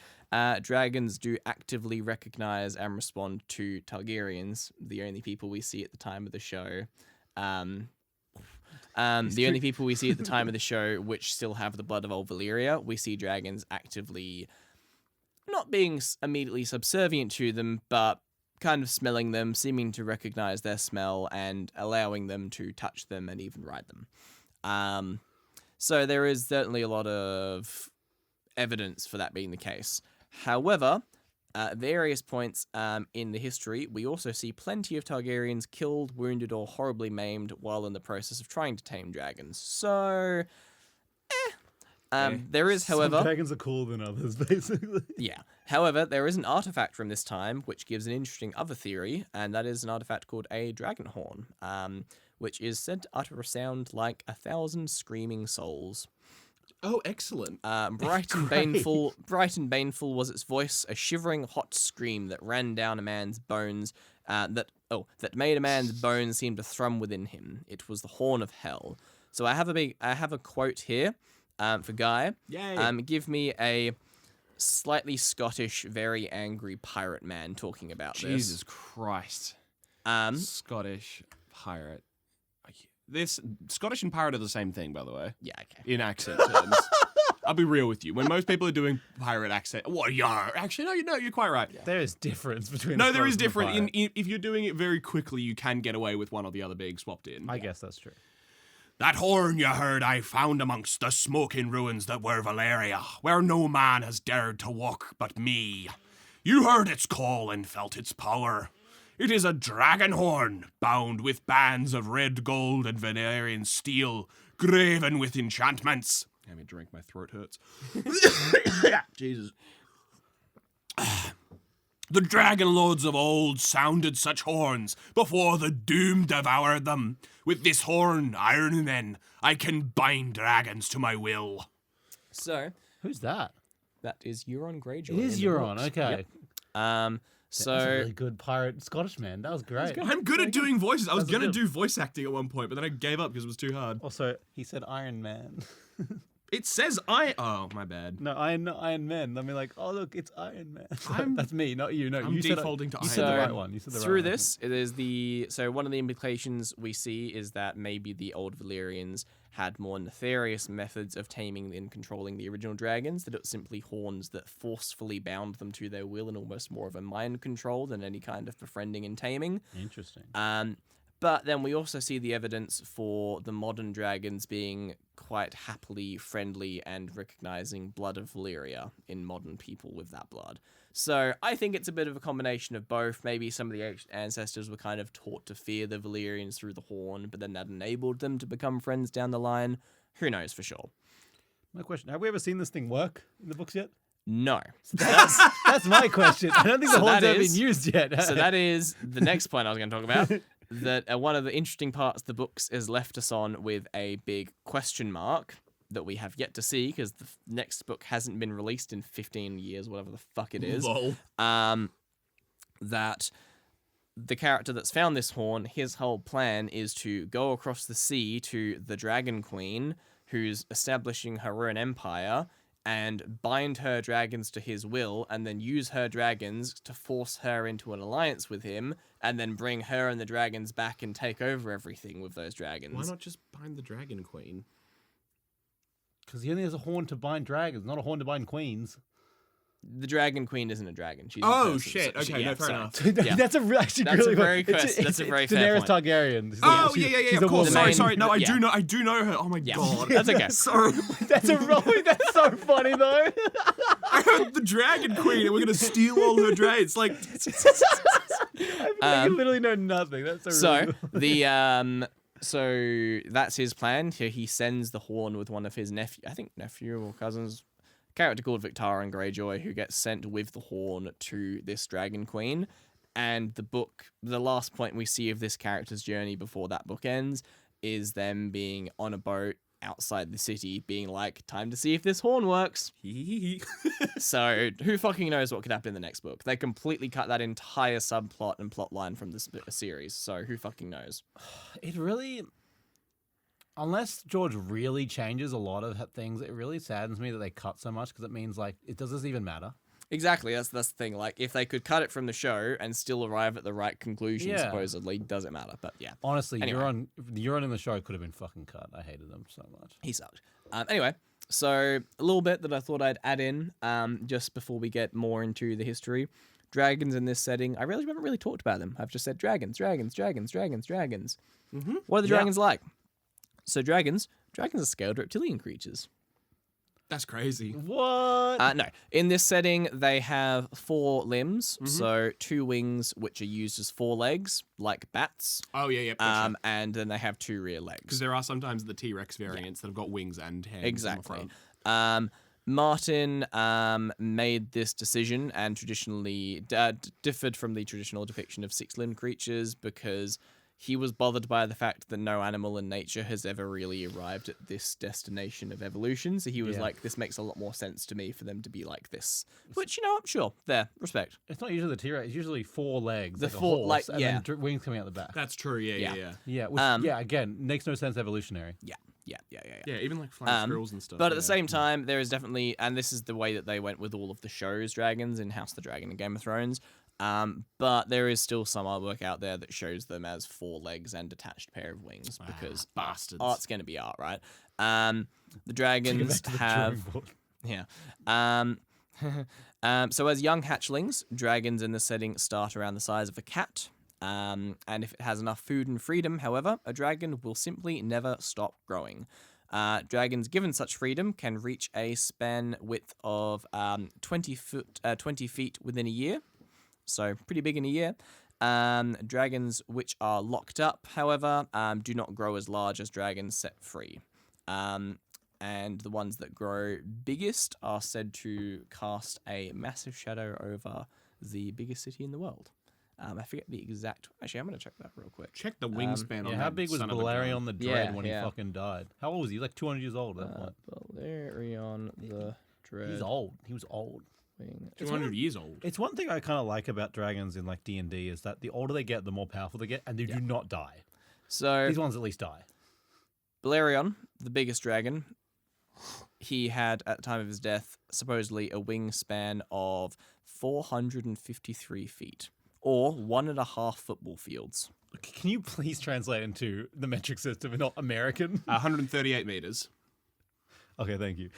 Dragons do actively recognize and respond to Targaryens, the only people we see at the time of the show. The only people we see at the time of the show which still have the blood of old Valyria. We see dragons actively not being immediately subservient to them, but kind of smelling them, seeming to recognize their smell, and allowing them to touch them and even ride them. So there is certainly a lot of evidence for that being the case. However, at various points in the history, we also see plenty of Targaryens killed, wounded, or horribly maimed while in the process of trying to tame dragons. So, there is, however... Some dragons are cooler than others, basically. Yeah. However, there is an artifact from this time which gives an interesting other theory, and that is an artifact called a dragon horn, which is said to utter a sound like 1,000 screaming souls. Oh, excellent. Bright and baneful was its voice, a shivering hot scream that ran down a man's bones, that made a man's bones seem to thrum within him. It was the horn of hell. So I have a quote here for Guy. Yay. Give me a slightly Scottish, very angry pirate man talking about Jesus Christ. this. Scottish pirate. This Scottish and pirate are the same thing, by the way, Yeah, okay. in accent terms. I'll be real with you. When most people are doing pirate accent, what yar? Actually, no, you're quite right. There is difference between. No, the there is Scottish and the different. pirate. If you're doing it very quickly, you can get away with one or the other being swapped in. I guess that's true. That horn you heard I found amongst the smoking ruins that were Valyria, where no man has dared to walk but me. You heard its call and felt its power. It is a dragon horn, bound with bands of red gold and Valyrian steel, graven with enchantments. Let me drink, my throat hurts. Jesus. The dragon lords of old sounded such horns before the doom devoured them. With this horn, iron men, I can bind dragons to my will. So, Who's that? that is Euron Greyjoy. It is in the Euron. books. Okay. Yep. That's a really good pirate Scottish man. That was great. I'm good at doing voices. I was That's going to good. do voice acting at one point, but then I gave up because it was too hard. Also, he said Iron Man. It says Oh, my bad. No, Iron Man. I mean, like, oh look, it's Iron Man. That's me, not you. No, I'm you said defaulting to You Iron said the Man. right one. You said the Through right this, it is so one of the implications we see is that maybe the old Valyrians had more nefarious methods of taming and controlling the original dragons, that it was simply horns that forcefully bound them to their will and almost more of a mind control than any kind of befriending and taming. one. Interesting. But then we also see the evidence for the modern dragons being quite happily friendly and recognizing blood of Valyria in modern people with that blood. So I think it's a bit of a combination of both. Maybe some of the ancestors were kind of taught to fear the Valyrians through the horn, but then that enabled them to become friends down the line. Who knows for sure? My question: have we ever seen this thing work in the books yet? No. That's my question. I don't think the So horns that have been is- used yet. So that is the next point I was going to talk about. That one of the interesting parts of the books is left us on with a big question mark that we have yet to see because the next book hasn't been released in 15 years, whatever the fuck it is. Lol. That the character that's found this horn, his whole plan is to go across the sea to the Dragon Queen, who's establishing her own empire, and bind her dragons to his will, and then use her dragons to force her into an alliance with him, and then bring her and the dragons back and take over everything with those dragons. Why not just bind the Dragon Queen? Because he only has a horn to bind dragons, not a horn to bind queens. The Dragon Queen isn't a dragon. She's a Oh, person. shit. So she- Okay, yeah, no, fair sorry. enough. Yeah. That's actually That's really a very good. quest- that's a very it's fair Daenerys point. Targaryen. Oh, She's- yeah, she's of a course. woman. Sorry. No, I yeah. do know her. Oh my Yeah. god. That's okay. Sorry. That's that's so funny though. I heard the Dragon Queen and we're gonna steal all her dragons. Like, I literally know nothing. That's so. So Really so that's his plan. He sends the horn with one of his nephew or cousins, character called Victarion Greyjoy, who gets sent with the horn to this Dragon Queen. And the last point we see of this character's journey before that book ends is them being on a boat outside the city, being like, time to see if this horn works. So who fucking knows what could happen in the next book? They completely cut that entire subplot and plot line from this series. So who fucking knows? It really, unless George really changes a lot of things, it really saddens me that they cut so much because it means like it doesn't even matter. Exactly, that's the thing. Like, if they could cut it from the show and still arrive at the right conclusion, Yeah. supposedly, doesn't matter. But yeah, Honestly, Anyway. Euron in the show could have been fucking cut. I hated them so much. he sucked. Anyway, so a little bit that I thought I'd add in, just before we get more into the history. Dragons in this setting, I really haven't really talked about them. I've just said dragons. Mm-hmm. What are the Yeah. dragons like? So dragons are scaled reptilian creatures. that's crazy. What? No. In this setting, they have 4 limbs, Mm-hmm. so 2 wings, which are used as 4 legs, like bats. Oh yeah. Gotcha. And then they have 2 rear Because legs. there are sometimes the T-Rex variants that have got wings and hands. Exactly. On the front. Martin made this decision and traditionally differed from the traditional depiction of 6-limbed creatures because he was bothered by the fact that no animal in nature has ever really arrived at this destination of evolution. So he was Yeah. like, this makes a lot more sense to me for them to be like this. Which, sure, there, respect. It's not usually the T-Rex. It's usually 4 legs, The like a 4 horse, like, and yeah. then wings coming out the back. That's true. Yeah. Yeah. Yeah, which, again, makes no sense evolutionary. Yeah. Yeah. Yeah, even like flying squirrels and stuff. But at yeah. the same time, there is definitely, and this is the way that they went with all of the shows dragons in House of the Dragon and Game of Thrones. But there is still some artwork out there that shows them as 4 legs and detached pair of wings because bastards. art's going to be art, right? The dragons have, yeah. So as young hatchlings, dragons in the setting start around the size of a cat. And if it has enough food and freedom, however, a dragon will simply never stop growing. Dragons given such freedom can reach a span width of 20 feet within a year. So pretty big in a year. Dragons which are locked up, however, do not grow as large as dragons set free. And the ones that grow biggest are said to cast a massive shadow over the biggest city in the world. I forget the exact... Actually, I'm going to check that real quick. Check the wingspan on Yeah, that. how big was son of a Valerian gun. on the Dread when he Yeah. fucking died? How old was he? He was like 200 years old at that point. Valerian the Dread. He's old. He was old. Wing. 200 years old. It's one thing I kind of like about dragons in like D&D is that the older they get, the more powerful they get, and they do not die. So, These ones at least die. Valerian, the biggest dragon, he had, at the time of his death, supposedly a wingspan of 453 feet, or 1.5 football fields. Can you please translate into the metric system and not American? 138 meters. Okay, thank you.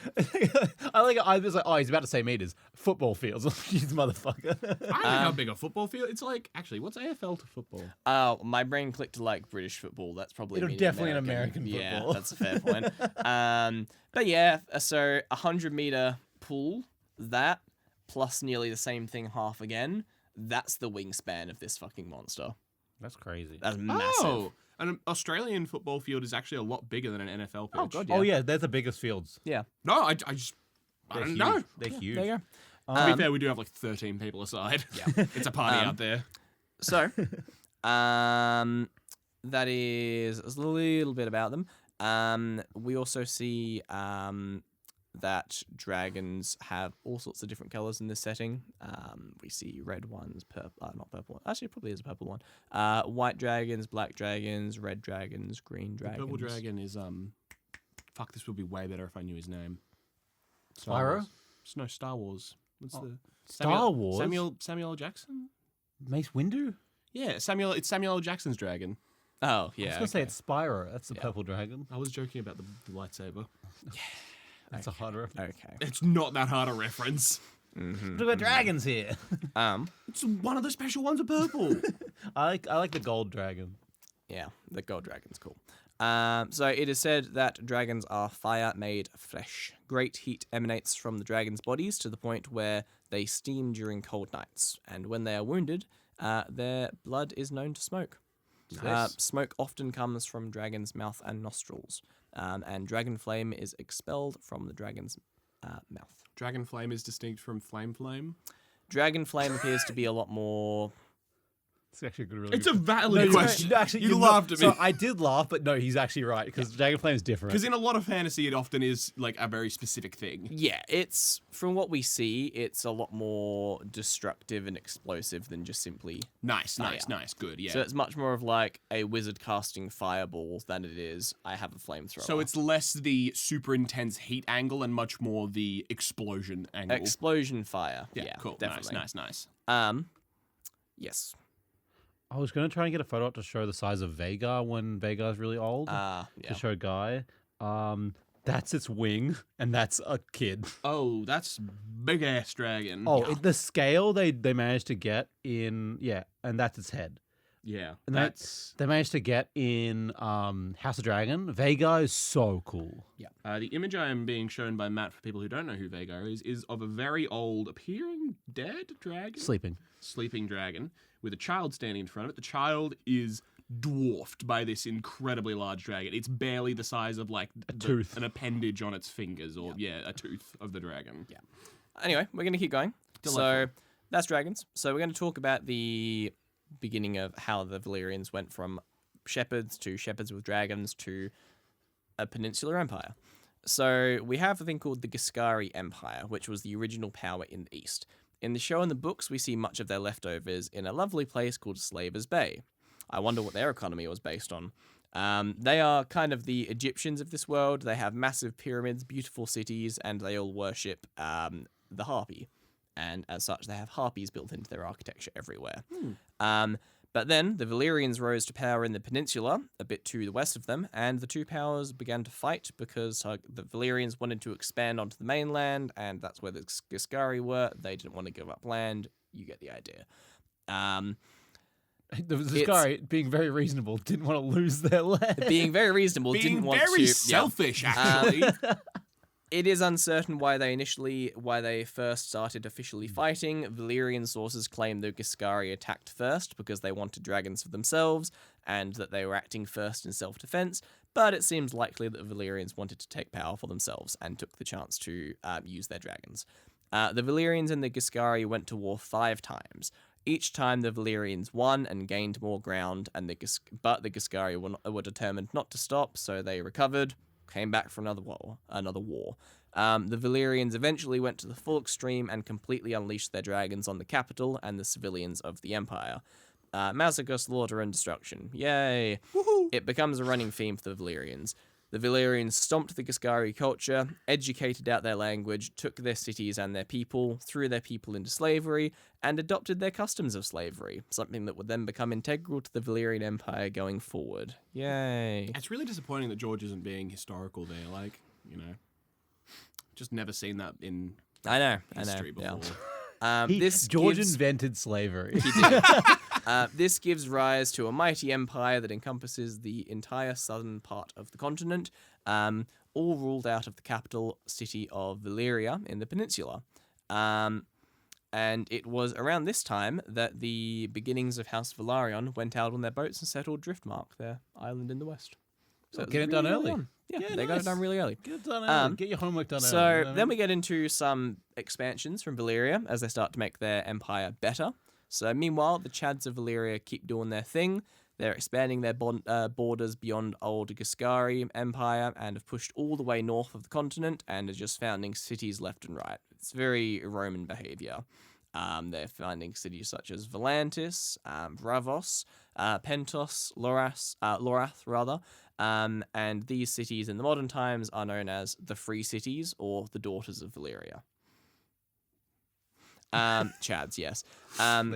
I was like, oh, he's about to say meters. Football fields. You motherfucker. I don't know how big a football field. It's like, actually, what's AFL to football? My brain clicked to like British football. That's probably It'll mean definitely an American Yeah, football. that's a fair point. But yeah, so 100-meter pool, that plus nearly the same thing half again. That's the wingspan of this fucking monster. That's crazy. That's massive. Oh, an Australian football field is actually a lot bigger than an NFL pitch. Oh god, Oh, yeah, they're the biggest fields. yeah. No, I They're don't huge. know. They're huge. There you go. To be fair, we do have like 13 people aside. Yeah. It's a party out there. So, that is a little bit about them. We also see that dragons have all sorts of different colors in this setting. We see red ones, not purple. Actually, it probably is a purple one. White dragons, black dragons, red dragons, green dragons. Purple dragon is fuck. This would be way better if I knew his name. Spyro? No, Star Wars. What's the Star Wars? Samuel L. Jackson? Mace Windu? Yeah, Samuel. It's Samuel L. Jackson's dragon. Oh, I yeah. was going to say it's Spyro. That's the purple dragon. I was joking about the lightsaber. That's a harder reference. Okay. It's not that hard a reference. Look about dragons here. It's one of the special ones of purple. I like the gold dragon. Yeah, the gold dragon's cool. So it is said that dragons are fire-made flesh. Great heat emanates from the dragons' bodies to the point where they steam during cold nights, and when they are wounded, their blood is known to smoke. Nice. Smoke often comes from dragons' mouth and nostrils, and dragon flame is expelled from the dragon's mouth. Dragon flame is distinct from flame. Dragon flame appears to be a lot more... It's actually a good, really It's a good valid question. Actually, You you're laughed not- at me. So I did laugh, but no, he's actually right because Dragon Flame is different. Because in a lot of fantasy, it often is like a very specific thing. Yeah, it's from what we see, it's a lot more destructive and explosive than just simply. Nice, good, yeah. So it's much more of like a wizard casting fireballs than it is I have a flamethrower. So it's less the super intense heat angle and much more the explosion angle. explosion fire. Yeah, cool. definitely. Nice. Yes. I was going to try and get a photo up to show the size of Vagar when Vagar's really old. Yeah. To show Guy. That's its wing, and that's a kid. Oh, that's big ass dragon. Oh, the scale they managed to get in, and that's its head. yeah. And That's they managed to get in House of Dragon. Vagar is so cool. the image I am being shown by Matt for people who don't know who Vagar is of a very old, appearing dead dragon, sleeping dragon with a child standing in front of it. The child is dwarfed by this incredibly large dragon. It's barely the size of like tooth. an appendage on its fingers, or a tooth of the dragon. Yeah. Anyway, we're going to keep going. Delightful. So that's dragons. So we're going to talk about the beginning of how the Valyrians went from shepherds with dragons to a peninsular empire. So we have a thing called the Giscari Empire, which was the original power in the east. In the show and the books, we see much of their leftovers in a lovely place called Slaver's Bay. I wonder what their economy was based on. They are kind of the Egyptians of this world. They have massive pyramids, beautiful cities, and they all worship the harpy. And as such, they have harpies built into their architecture everywhere. But then the Valyrians rose to power in the peninsula, a bit to the west of them, and the two powers began to fight because the Valyrians wanted to expand onto the mainland, and that's where the Giscari were. They didn't want to give up land. You get the idea. The Giscari, being very reasonable, didn't want to lose their land. Being very reasonable, didn't want to... Being very selfish, actually. It is uncertain why they first started officially fighting. Valyrian sources claim the Giscari attacked first because they wanted dragons for themselves and that they were acting first in self-defense, but it seems likely that the Valyrians wanted to take power for themselves and took the chance to use their dragons. The Valyrians and the Giscari went to war 5 times. Each time the Valyrians won and gained more ground, but the Giscari were determined not to stop, so they recovered, came back for another war. The Valyrians eventually went to the full extreme and completely unleashed their dragons on the capital and the civilians of the Empire. Massacre, slaughter, and destruction. Yay! Woohoo! It becomes a running theme for the Valyrians. The Valyrians stomped the Giscari culture, educated out their language, took their cities and their people, threw their people into slavery, and adopted their customs of slavery, something that would then become integral to the Valyrian Empire going forward. Yay. It's really disappointing that George isn't being historical there. Like, just never seen that in history before. Yeah. George invented slavery. He did. This gives rise to a mighty empire that encompasses the entire southern part of the continent, all ruled out of the capital city of Valyria in the peninsula. And it was around this time that the beginnings of House Velaryon went out on their boats and settled Driftmark, their island in the west. So Get it done early. Yeah, they got it done really early. Get it done early. Get your homework done So early. then we get into some expansions from Valyria as they start to make their empire better. So meanwhile, the Chads of Valyria keep doing their thing. They're expanding their borders beyond old Giscari Empire and have pushed all the way north of the continent and are just founding cities left and right. It's very Roman behavior. They're founding cities such as Volantis, Bravos, Pentos, Lorath, and these cities in the modern times are known as the Free Cities or the Daughters of Valyria. Chads, yes.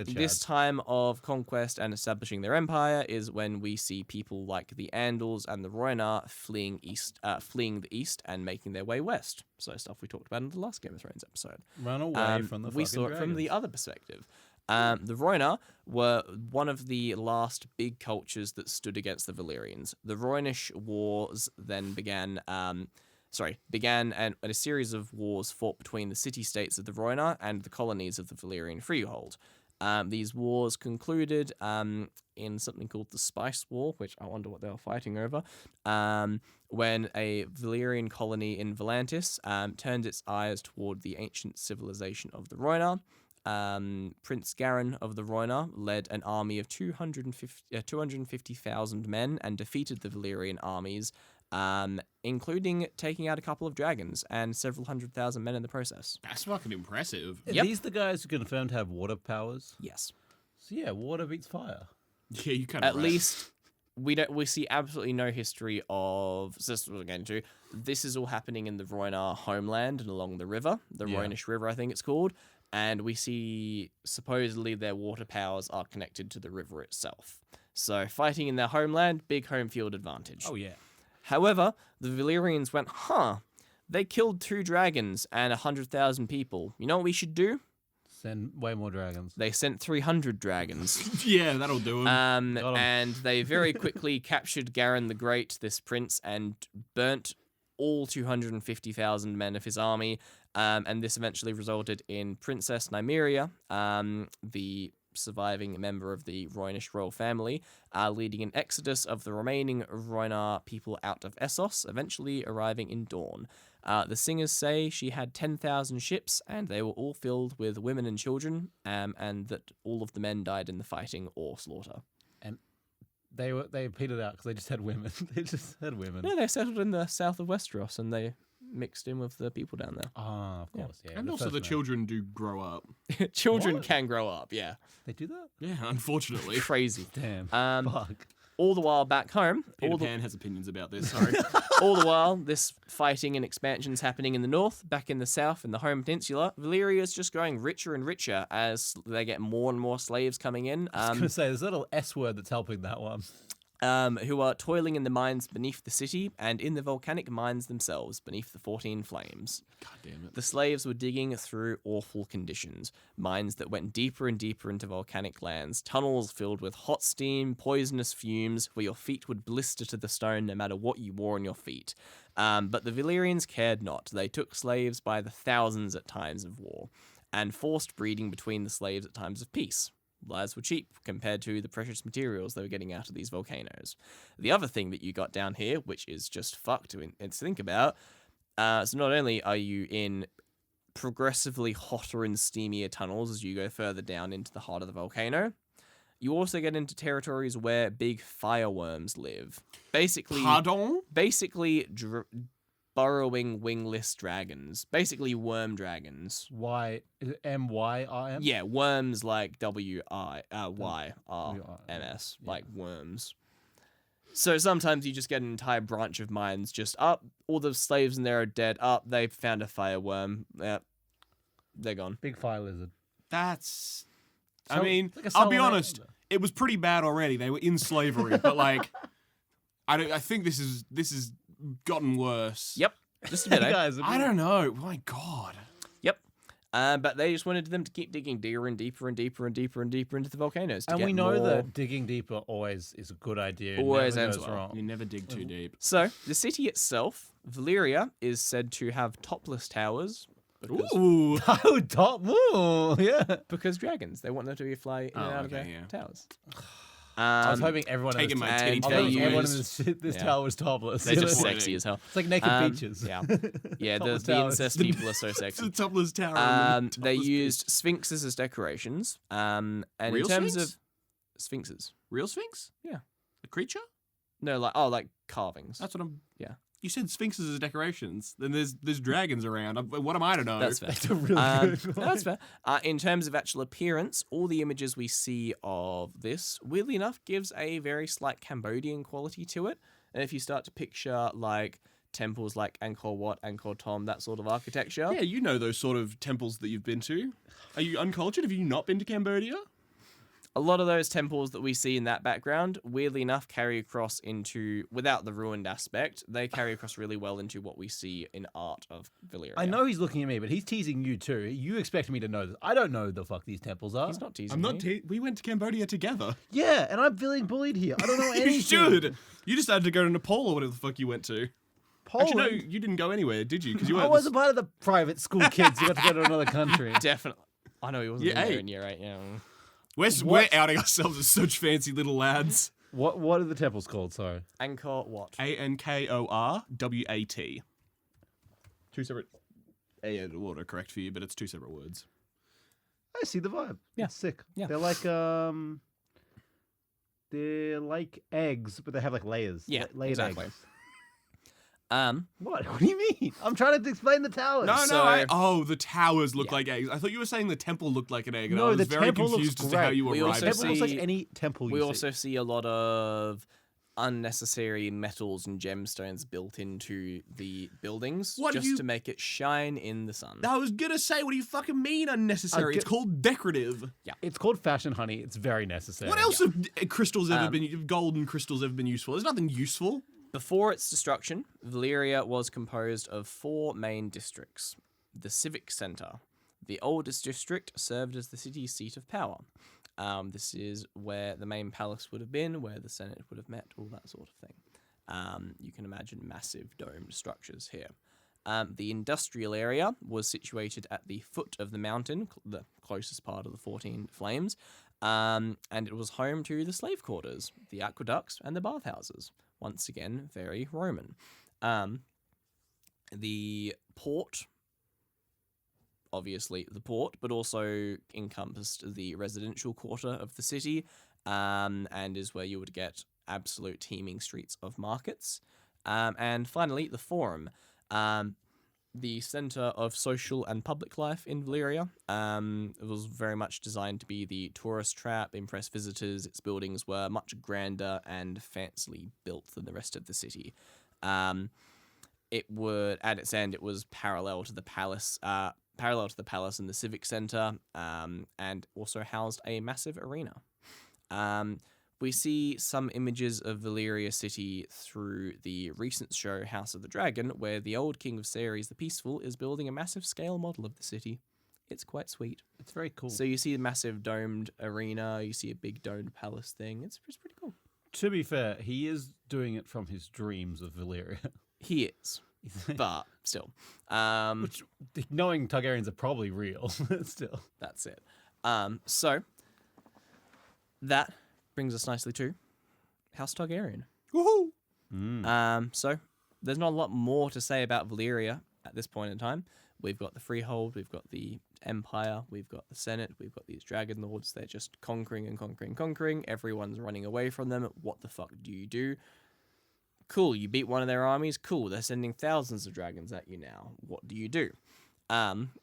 This time of conquest and establishing their empire is when we see people like the Andals and the Rhoynar fleeing the east and making their way west. So stuff we talked about in the last Game of Thrones episode. Run away from the fucking We saw it from the dragons. other perspective. The Rhoynar were one of the last big cultures that stood against the Valyrians. The Rhoynish Wars then began a series of wars fought between the city-states of the Rhoynar and the colonies of the Valyrian freehold. These wars concluded in something called the Spice War, which I wonder what they were fighting over, when a Valyrian colony in Volantis turned its eyes toward the ancient civilization of the Rhoynar. Prince Garin of the Rhoynar led an army of 250,000 men and defeated the Valyrian armies, including taking out a couple of dragons and several 100,000 men in the process. That's fucking impressive. Are these the guys who confirmed to have water powers? Yes. So yeah, water beats fire. Yeah, you kind of At least we see absolutely no history of. So this is what we're getting to. This is all happening in the Rhoynar homeland and along the river, the Rhoynish River, I think it's called. And we see supposedly their water powers are connected to the river itself. So fighting in their homeland, big home field advantage. Oh yeah. However, the Valyrians went, they killed 2 dragons and 100,000 people. You know what we should do? Send way more dragons. They sent 300 dragons. Yeah, that'll do them. And they very quickly captured Garin the Great, this prince, and burnt all 250,000 men of his army. And this eventually resulted in Princess Nymeria, the surviving member of the Rhoynish royal family, leading an exodus of the remaining Rhoynar people out of Essos, eventually arriving in Dawn. The singers say she had 10,000 ships, and they were all filled with women and children, and that all of the men died in the fighting or slaughter. And they petered out because they just had women. They just had women. No, they settled in the south of Westeros, and they mixed in with the people down there. Ah, of course, yeah. And also the children do grow up. Children What? can grow up, yeah. They do that? Yeah, unfortunately. Crazy. Damn. Um, Fuck. All the while back home, Peter Pan has opinions about this. Sorry. all the while this fighting and expansion's happening in the north, back in the south, in the home peninsula, Valyria is just growing richer and richer as they get more and more slaves coming in. I was going to say, there's a little S word that's helping that one. Who are toiling in the mines beneath the city and in the volcanic mines themselves beneath the 14 flames. God damn it. The slaves were digging through awful conditions, mines that went deeper and deeper into volcanic lands, tunnels filled with hot steam, poisonous fumes, where your feet would blister to the stone no matter what you wore on your feet. But the Valyrians cared not. They took slaves by the thousands at times of war, and forced breeding between the slaves at times of peace. Lives were cheap compared to the precious materials they were getting out of these volcanoes. The other thing that you got down here, which is just fucked to think about, so not only are you in progressively hotter and steamier tunnels as you go further down into the heart of the volcano, you also get into territories where big fireworms live. Basically, burrowing wingless dragons. Basically worm dragons. Y, is it M-Y-R-M? Yeah, worms like W-I-Y-R-M-S, like worms. So sometimes you just get an entire branch of mines just up, all the slaves in there are dead, up, they found a fireworm, they're gone. Big fire lizard. That's... So- I mean, like a I'll be salamander. honest. It was pretty bad already. They were in slavery, but like, I think this is gotten worse. Yep, just a bit, eh? Guys, I don't know. My God. Yep. But they just wanted them to keep digging deeper and deeper and deeper and deeper and deeper into the volcanoes. To and get we know more... that digging deeper always is a good idea. It Always never ends goes well. wrong. You never dig too deep. So, the city itself, Valyria, is said to have topless towers. Because, Ooh. Oh, top move. Yeah. because dragons. They want them to be fly in and out of okay, their yeah. towers. I was hoping everyone in taking this, my titty and I was they hoping everyone in used- this yeah. tower was topless. They're just It's sexy as hell. It's like naked Um, beaches. Yeah. Yeah, the Topless towers. incest people are so It's sexy. the topless tower. They used sphinxes as decorations. And Real in terms sphinx? of sphinxes. Real sphinx? Yeah. A creature? No, like carvings. That's what I'm... Yeah. You said sphinxes as decorations. Then there's dragons around. What am I to know? That's fair. That's a really good No, one. that's fair. In terms of actual appearance, all the images we see of this, weirdly enough, gives a very slight Cambodian quality to it. And if you start to picture like temples like Angkor Wat, Angkor Thom, that sort of architecture, Yeah, you know those sort of temples that you've been to. Are you uncultured? Have you not been to Cambodia? a lot of those temples that we see in that background, weirdly enough, carry across into, without the ruined aspect, they carry across really well into what we see in art of Valyria. I know he's looking at me, but he's teasing you too. You expect me to know this. I don't know who the fuck these temples are. He's not teasing I'm not. me. We went to Cambodia together. Yeah, and I'm feeling bullied here. I don't know anything. You should. You just had to go to Nepal or whatever the fuck you went to. Poland. Actually, no, you didn't go anywhere, did you? Because you I weren't. wasn't part of the private school kids who got to go to another country. Definitely. I know he wasn't Yeah, in there hey. in year 8, yeah. We're What? outing ourselves as such fancy little lads. What are the temples called? Sorry. Angkor Wat. ANKORWAT. Two separate. Yeah, the order correct for you, but it's two separate words. I see the vibe. Yeah. It's sick. Yeah. They're like eggs, but they have like layers. Yeah, Laid exactly. eggs. What? What do you mean? I'm trying to explain the towers. No, the towers look Yeah. like eggs. I thought you were saying the temple looked like an egg, and No, I was the very temple looks confused as to how great. you We arrived also at Temple that. looks like see- any temple you We see. also see a lot of unnecessary metals and gemstones built into the buildings What do just you- to make it shine in the sun. I was gonna say, what do you fucking mean unnecessary? It's called decorative. It's called fashion, honey. It's very necessary. What else have crystals ever been? Golden crystals ever been useful? There's nothing useful. Before its destruction, Valyria was composed of 4 main districts. The Civic Center. The oldest district served as the city's seat of power. This is where the main palace would have been, where the Senate would have met, all that sort of thing. You can imagine massive domed structures here. The industrial area was situated at the foot of the mountain, the closest part of the 14 flames, and it was home to the slave quarters, the aqueducts, and the bathhouses. Once again, very Roman. The port, obviously the port, but also encompassed the residential quarter of the city, and is where you would get absolute teeming streets of markets. And finally, the forum. the center of social and public life in Valyria. It was very much designed to be the tourist trap, impress visitors. Its buildings were much grander and fancily built than the rest of the city. It would, at its end, it was parallel to the palace and the civic center, and also housed a massive arena. We see some images of Valyria City through the recent show House of the Dragon, where the old King of Ceres the Peaceful is building a massive scale model of the city. It's quite sweet. It's very cool. So you see a massive domed arena, you see a big domed palace thing. It's pretty cool. To be fair, he is doing it from his dreams of Valyria. He is, but still. Which, knowing Targaryens are probably real, still. That's it. So that brings us nicely to House Targaryen. Woohoo! So there's not a lot more to say about Valyria at this point in time. We've got the Freehold, we've got the Empire, we've got the Senate, we've got these Dragon Lords. They're just conquering and conquering. Everyone's running away from them. What the fuck do you do? Cool, you beat one of their armies. Cool, they're sending thousands of dragons at you now. What do you do?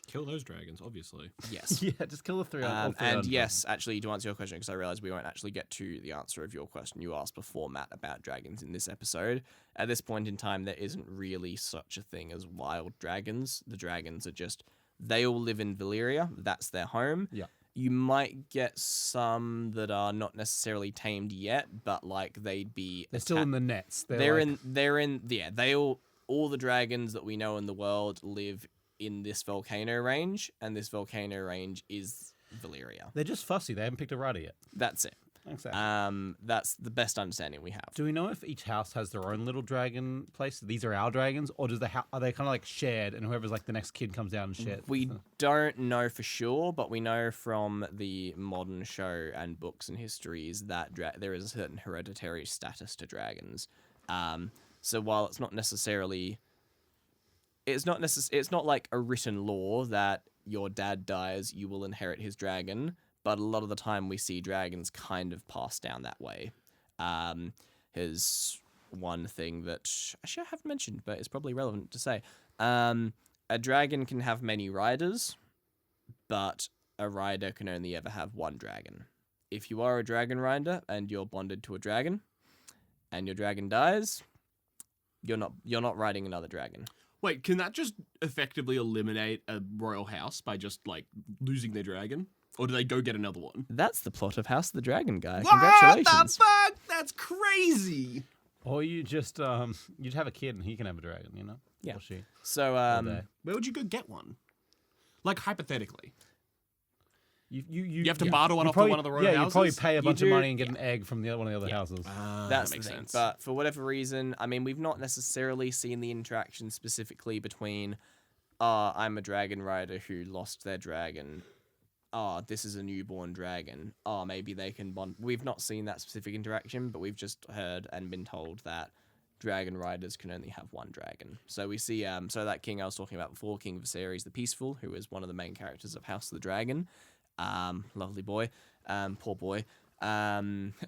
Kill those dragons, obviously. Yes. Yeah, just kill the three. And yes, actually, to answer your question, because I realized we won't actually get to the answer of your question you asked before, Matt, about dragons in this episode. At this point in time, there isn't really such a thing as wild dragons. The dragons are just, they all live in Valyria. That's their home. Yeah. You might get some that are not necessarily tamed yet, but like they'd be. They're still in the nets. They're in. Yeah, they all the dragons that we know in the world live in this volcano range, and this volcano range is Valyria. They're just fussy. They haven't picked a rider yet. That's it. Exactly. That's the best understanding we have. Do we know if each house has their own little dragon place? These are our dragons, or does are they kind of like shared, and whoever's like the next kid comes down and shares? We don't know for sure, but we know from the modern show and books and histories that there is a certain hereditary status to dragons. So while it's not necessarily, it's not like a written law that your dad dies, you will inherit his dragon. But a lot of the time we see dragons kind of passed down that way. Here's one thing that actually I haven't mentioned, but it's probably relevant to say. A dragon can have many riders, but a rider can only ever have one dragon. If you are a dragon rider and you're bonded to a dragon, and your dragon dies, you're not riding another dragon. Wait, can that just effectively eliminate a royal house by just like losing their dragon? Or do they go get another one? That's the plot of House of the Dragon, guy. What Congratulations. the fuck? That's crazy. Or you just you'd have a kid and he can have a dragon, you know? Yeah. Or she. So Where would you go get one? Like hypothetically. You have to barter one off to one of the royal houses? Yeah, you probably pay a bunch of money and get yeah. an egg from one of the other houses. that's that makes the thing. sense. But for whatever reason, I mean, we've not necessarily seen the interaction specifically between, I'm a dragon rider who lost their dragon. This is a newborn dragon. Maybe they can bond. We've not seen that specific interaction, but we've just heard and been told that dragon riders can only have one dragon. So we see, so that king I was talking about before, King Viserys the Peaceful, who is one of the main characters of House of the Dragon. Lovely boy. Poor boy.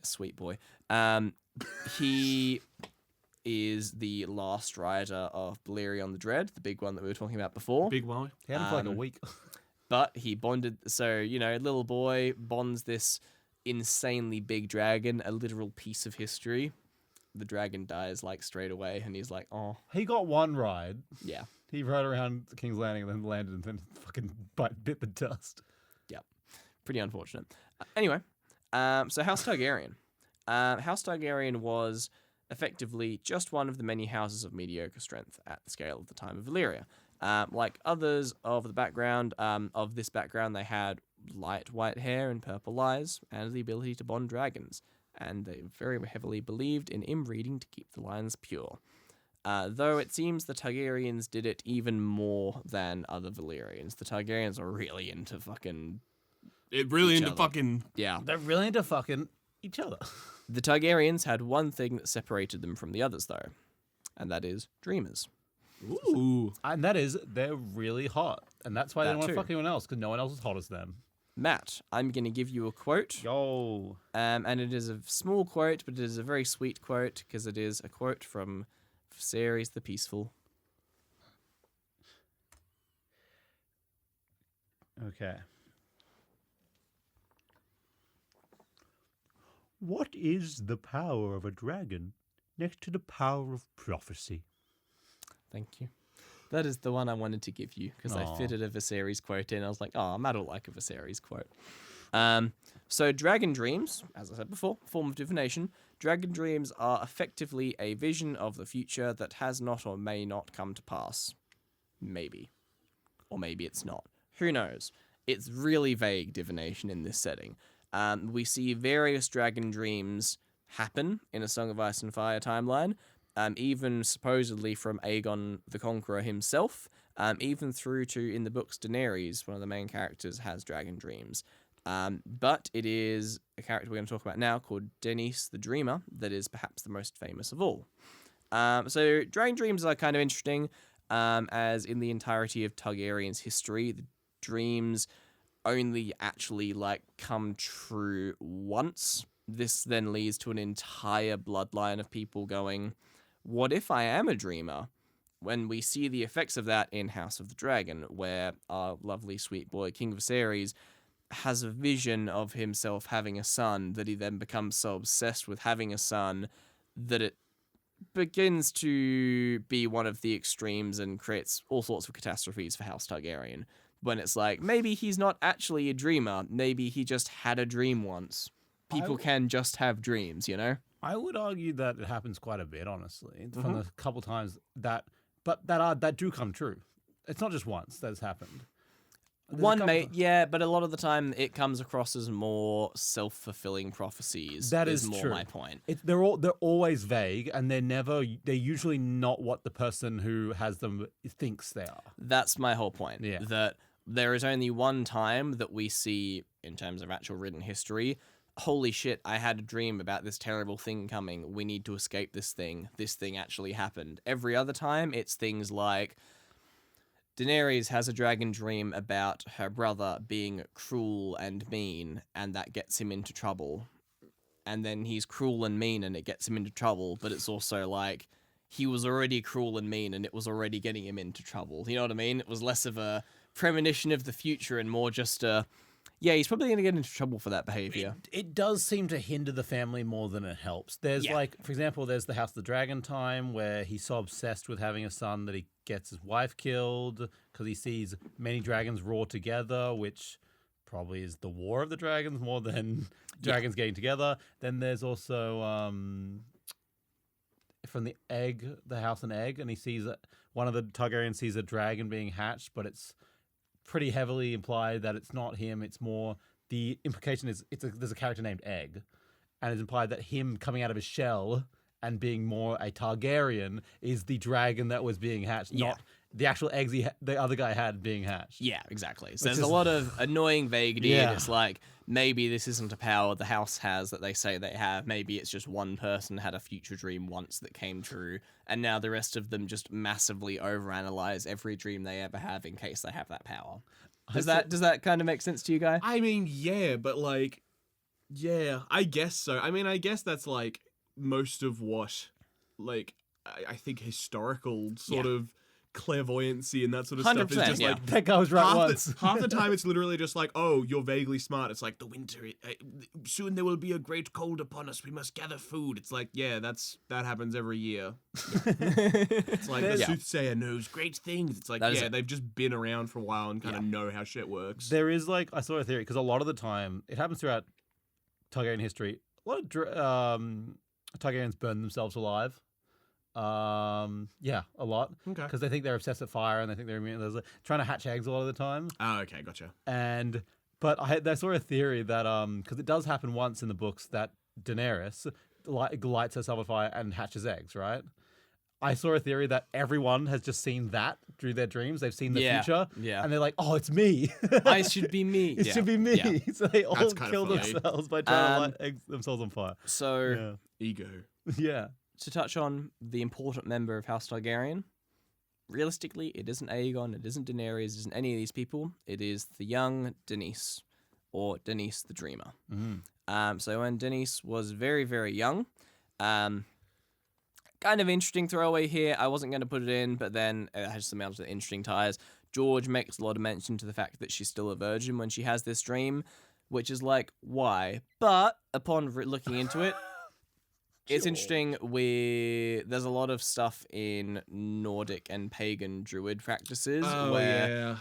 Sweet boy. He is the last rider of Balerion the Dread, the big one that we were talking about before. Big one. He had him for like a week. But he bonded, so, little boy bonds this insanely big dragon, a literal piece of history. The dragon dies, like, straight away, and he's like, oh. He got one ride. Yeah. He rode around King's Landing and then landed and then fucking bit the dust. Yep. Pretty unfortunate. Anyway, so House Targaryen. House Targaryen was effectively just one of the many houses of mediocre strength at the scale of the time of Valyria. Like others of the background, of this background, they had light white hair and purple eyes, and the ability to bond dragons. And they very heavily believed in inbreeding to keep the lines pure. Though it seems the Targaryens did it even more than other Valyrians. The Targaryens are really into fucking... Yeah. They're really into fucking each other. The Targaryens had one thing that separated them from the others, though. And that is dreamers. Ooh. And that is, they're really hot. And that's why they That don't want to too. fuck anyone else, because no one else is hot as them. Matt, I'm going to give you a quote. Yo. And it is a small quote, but it is a very sweet quote, because it is a quote from Viserys the Peaceful. Okay. What is the power of a dragon next to the power of prophecy? Thank you. That is the one I wanted to give you because I Aw. fitted a Viserys quote in. I was like, oh, Matt will like a Viserys quote. So dragon dreams, as I said before, form of divination. Dragon dreams are effectively a vision of the future that has not or may not come to pass. Maybe. Or maybe it's not. Who knows? It's really vague divination in this setting. We see various dragon dreams happen in A Song of Ice and Fire timeline, even supposedly from Aegon the Conqueror himself, even through to, in the books, Daenerys, one of the main characters, has dragon dreams. But it is a character we're going to talk about now called Denise the Dreamer that is perhaps the most famous of all. So dragon dreams are kind of interesting, as in the entirety of Targaryen's history, the dreams only actually come true once. This then leads to an entire bloodline of people going, what if I am a dreamer? When we see the effects of that in House of the Dragon, where our lovely sweet boy King Viserys has a vision of himself having a son that he then becomes so obsessed with having a son that it begins to be one of the extremes and creates all sorts of catastrophes for House Targaryen. When it's like, maybe he's not actually a dreamer, maybe he just had a dream once. People can just have dreams, you know? I would argue that it happens quite a bit, honestly, from the couple times that do come true. It's not just once that's happened. But a lot of the time it comes across as more self-fulfilling prophecies. That is more true. my point. They're always vague, and they're usually not what the person who has them thinks they are. That's my whole point. Yeah. That there is only one time that we see, in terms of actual written history, holy shit, I had a dream about this terrible thing coming. We need to escape this thing. This thing actually happened. Every other time, it's things like Daenerys has a dragon dream about her brother being cruel and mean, and that gets him into trouble. And then he's cruel and mean, and it gets him into trouble, but it's also like he was already cruel and mean, and it was already getting him into trouble. You know what I mean? It was less of a premonition of the future and more just yeah, he's probably going to get into trouble for that behavior. It does seem to hinder the family more than it helps. There's for example, there's the House of the Dragon time where he's so obsessed with having a son that he gets his wife killed because he sees many dragons roar together, which probably is the war of the dragons more than dragons getting together. Then there's also from the House and Egg, and he sees one of the Targaryens sees a dragon being hatched, but it's pretty heavily implied that it's not him. It's more the implication is there's a character named Egg, and it's implied that him coming out of his shell and being more a Targaryen is the dragon that was being hatched, not the actual eggs the other guy had being hatched. Yeah, exactly. So there's a lot of annoying vaguety, and it's like, maybe this isn't a power the house has that they say they have. Maybe it's just one person had a future dream once that came true, and now the rest of them just massively overanalyze every dream they ever have in case they have that power. Does that kind of make sense to you, Guy? I mean, yeah, but I guess so. I mean, I guess that's most of what, I think historical sort of clairvoyancy and that sort of stuff is just that guy was right once. Half the time it's literally just oh, you're vaguely smart. It's like the winter. Soon there will be a great cold upon us. We must gather food. It's like, that happens every year. It's like the soothsayer knows great things. It's like, they've just been around for a while and kind of know how shit works. There is I saw a theory because a lot of the time it happens throughout Targaryen history. A lot of Targaryens burn themselves alive. A lot. Okay. Because they think they're obsessed with fire and they think they're immune. They're trying to hatch eggs a lot of the time. Oh, okay, gotcha. But I saw a theory that because it does happen once in the books that Daenerys lights herself on fire and hatches eggs, right? I saw a theory that everyone has just seen that through their dreams. They've seen the future, and they're like, "Oh, it's me. I should be me. It should be me." Yeah. So they all kill themselves by trying to light themselves on fire. So ego. Yeah. To touch on the important member of House Targaryen, realistically, it isn't Aegon, it isn't Daenerys, it isn't any of these people. It is the young Denise, or Denise the Dreamer. So when Denise was very, very young, kind of interesting throwaway here. I wasn't going to put it in, but then it has some interesting ties. George makes a lot of mention to the fact that she's still a virgin when she has this dream, which is like, why? But upon looking into it, it's interesting. There's a lot of stuff in Nordic and pagan druid practices where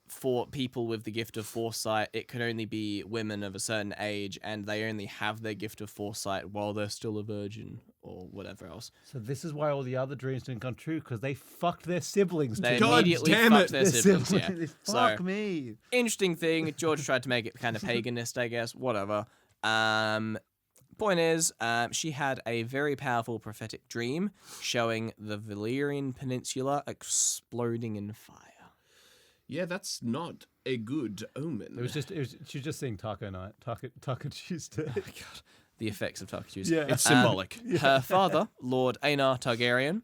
for people with the gift of foresight, it can only be women of a certain age, and they only have their gift of foresight while they're still a virgin or whatever else. So this is why all the other dreams didn't come true, because they fucked their siblings. They God immediately damn fucked it. their siblings. Yeah. Fuck So, me. interesting thing. George tried to make it kind of paganist, I guess. Whatever. Point is, she had a very powerful prophetic dream showing the Valyrian Peninsula exploding in fire. Yeah, that's not a good omen. She was just seeing Taco Night, Taco Tuesday. Oh, God. The effects of Taco Tuesday. Yeah. It's symbolic. Her father, Lord Aenar Targaryen,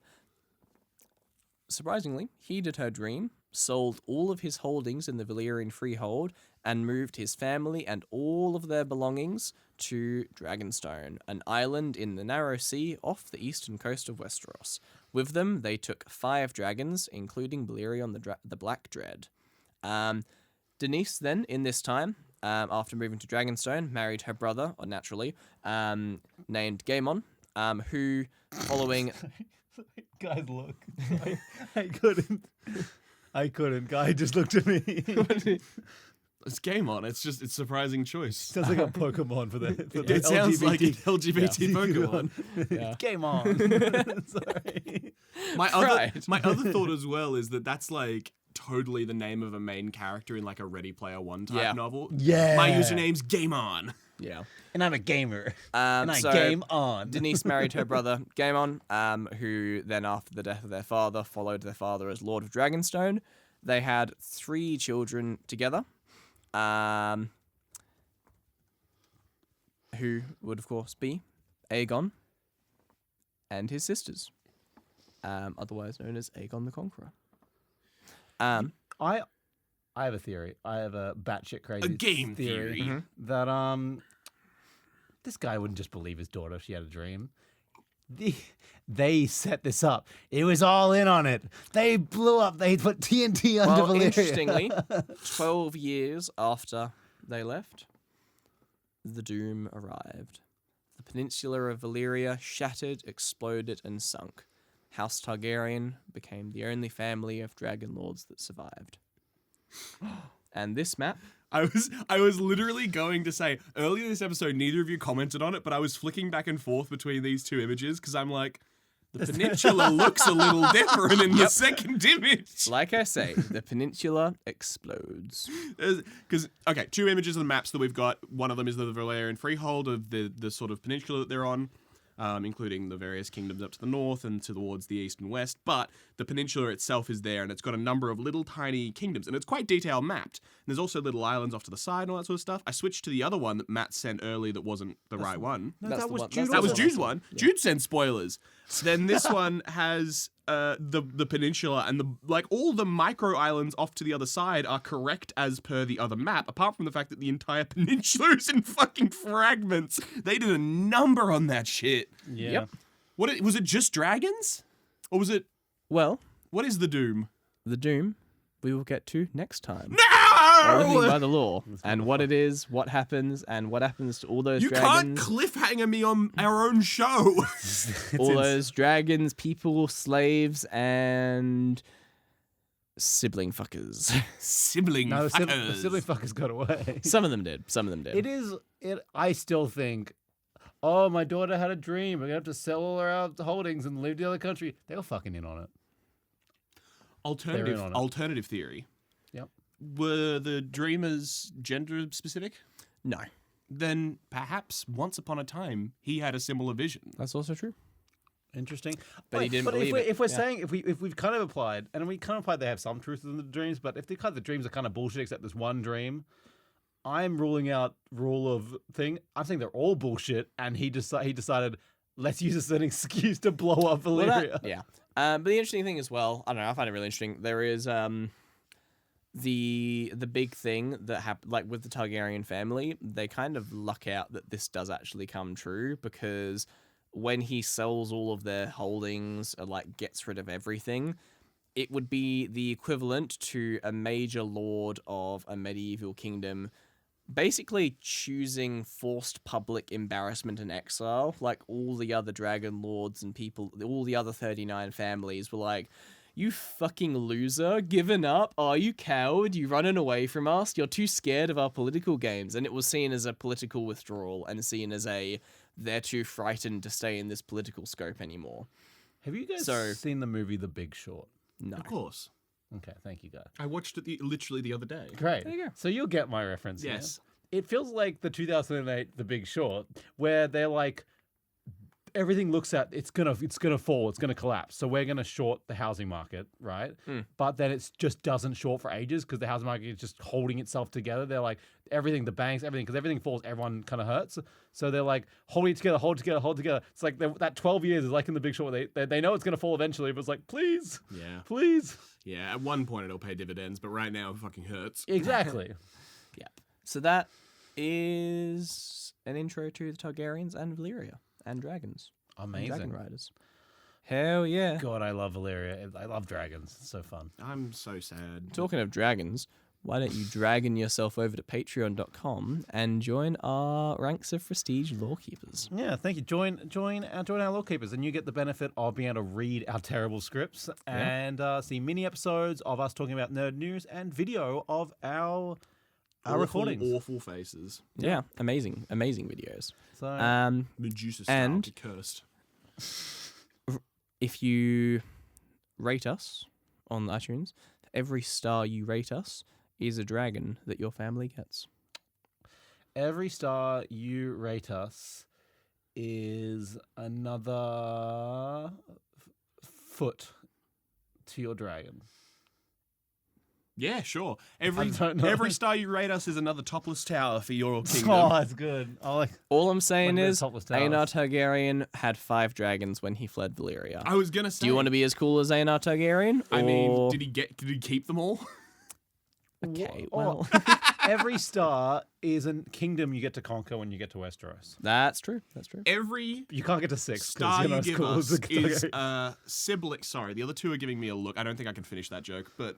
surprisingly, heeded her dream, sold all of his holdings in the Valyrian freehold, and moved his family and all of their belongings to Dragonstone, an island in the narrow sea off the eastern coast of Westeros. With them, they took 5 dragons, including Balerion the Black Dread. Denise then, in this time, after moving to Dragonstone, married her brother, or naturally, named Gaemon, who, following... Guys, look. I couldn't. Guy just looked at me. It's Game On. It's just it's surprising choice. Sounds like a Pokemon for the It sounds LGBT. like an LGBT Pokemon. Yeah. Game on. Sorry. My other thought as well is that that's like totally the name of a main character in like a Ready Player One type novel. Yeah. My username's Game On. Yeah. And I'm a gamer. And I so game on. Denise married her brother, Gaemon, who then, after the death of their father, followed their father as Lord of Dragonstone. They had 3 children together, who would, of course, be Aegon and his sisters, otherwise known as Aegon the Conqueror. I have a theory. I have a batshit crazy A game theory. that this guy wouldn't just believe his daughter if she had a dream. They set this up. It was all in on it. They blew up. They put TNT under Valyria. Interestingly, 12 years after they left, the doom arrived. The peninsula of Valyria shattered, exploded, and sunk. House Targaryen became the only family of dragon lords that survived. And this map... I was literally going to say, earlier this episode, neither of you commented on it, but I was flicking back and forth between these 2 images because I'm like, the peninsula looks a little different in the second image. Like I say, the peninsula explodes. Because, okay, 2 images of the maps that we've got. One of them is the Valyrian freehold of the sort of peninsula that they're on, including the various kingdoms up to the north and towards the east and west. But the peninsula itself is there, and it's got a number of little tiny kingdoms, and it's quite detailed mapped. And there's also little islands off to the side and all that sort of stuff. I switched to the other one that Matt sent earlier that wasn't the right one. No, That's that the was one- Jude. that's That was one. Jude's one. Yeah. Jude sent spoilers. Then this one has the peninsula and all the micro islands off to the other side are correct as per the other map, apart from the fact that the entire peninsula is in fucking fragments. They did a number on that shit. Yeah. Yep. Was it just dragons? Or was it Well, what is the doom? the doom we will get to next time. No! Living by the law, and what it is, what happens to all those You can't dragons. cliffhanger me on our own show. All those dragons, people, slaves, and sibling fuckers. Sibling No, the fuckers. sibling fuckers got away. Some of them did. Some of them did. I still think, oh, my daughter had a dream. We're going to have to sell all our holdings and leave the other country. They were fucking in on it. They're in on it. Alternative theory. Yep. Were the dreamers gender specific? No, Then perhaps once upon a time he had a similar vision. that's also true. Interesting. But he didn't but believe if it. If we're Yeah. saying, if we've kind of applied, and we kind of applied they have some truth in the dreams, but if the dreams are kind of bullshit except there's one dream, I'm ruling out rule of thing. I think they're all bullshit, and he decided, let's use this as an excuse to blow up Well, Valyria. yeah. But the interesting thing as well, I don't know, I find it really interesting. There is the big thing that happened, like with the Targaryen family, they kind of luck out that this does actually come true, because when he sells all of their holdings, or like gets rid of everything, it would be the equivalent to a major lord of a medieval kingdom basically choosing forced public embarrassment and exile. Like all the other dragon lords and people, all the other 39 families were like, you fucking loser, given up? Are you coward? You running away from us? You're too scared of our political games. And it was seen as a political withdrawal and seen as they're too frightened to stay in this political scope anymore. Have you guys So- seen the movie The Big Short? No. Of course. Okay, thank you, guys. I watched it literally the other day. Great. There you go. So you'll get my reference. Yes. Here. It feels like the 2008 The Big Short, where they're like, everything looks at it's gonna fall, it's gonna collapse. So we're gonna short the housing market, right? But then it just doesn't short for ages because the housing market is just holding itself together. They're like everything, the banks, everything, because everything falls, everyone kind of hurts. So they're like holding it together, hold together. It's like that 12 years is like in The Big Short. They know it's gonna fall eventually, but it's like please, please. Yeah, at one point it'll pay dividends, but right now it fucking hurts. Exactly. Yeah. So that is an intro to the Targaryens and Valyria and dragons. Amazing. And dragon riders. Hell yeah. God, I love Valyria. I love dragons. It's so fun. I'm so sad. Talking of dragons, why don't you dragon yourself over to patreon.com and join our ranks of prestige lawkeepers? Yeah, thank you. Join our lawkeepers, and you get the benefit of being able to read our terrible scripts and see mini episodes of us talking about nerd news and video of our recordings. Awful faces. Yeah, amazing videos. So Medusa And- style, be cursed. If you rate us on iTunes, every star you rate us is a dragon that your family gets. every star you rate us is another foot to your dragon. Yeah, sure. I don't know. Every star you rate us is another topless tower for your kingdom. Oh, that's good. I like. All I'm saying Like the is, topless towers. Aenar Targaryen had 5 dragons when he fled Valyria. I was gonna say. Do you want to be as cool as Aenar Targaryen? I mean, or- did he keep them all? Okay, Or- well, every star is a kingdom you get to conquer when you get to Westeros. that's true. That's true. Every You can't get to 6 star because you're you not as give cool us as the is Targaryen. sibling. Sorry, the other two are giving me a look. I don't think I can finish that joke, but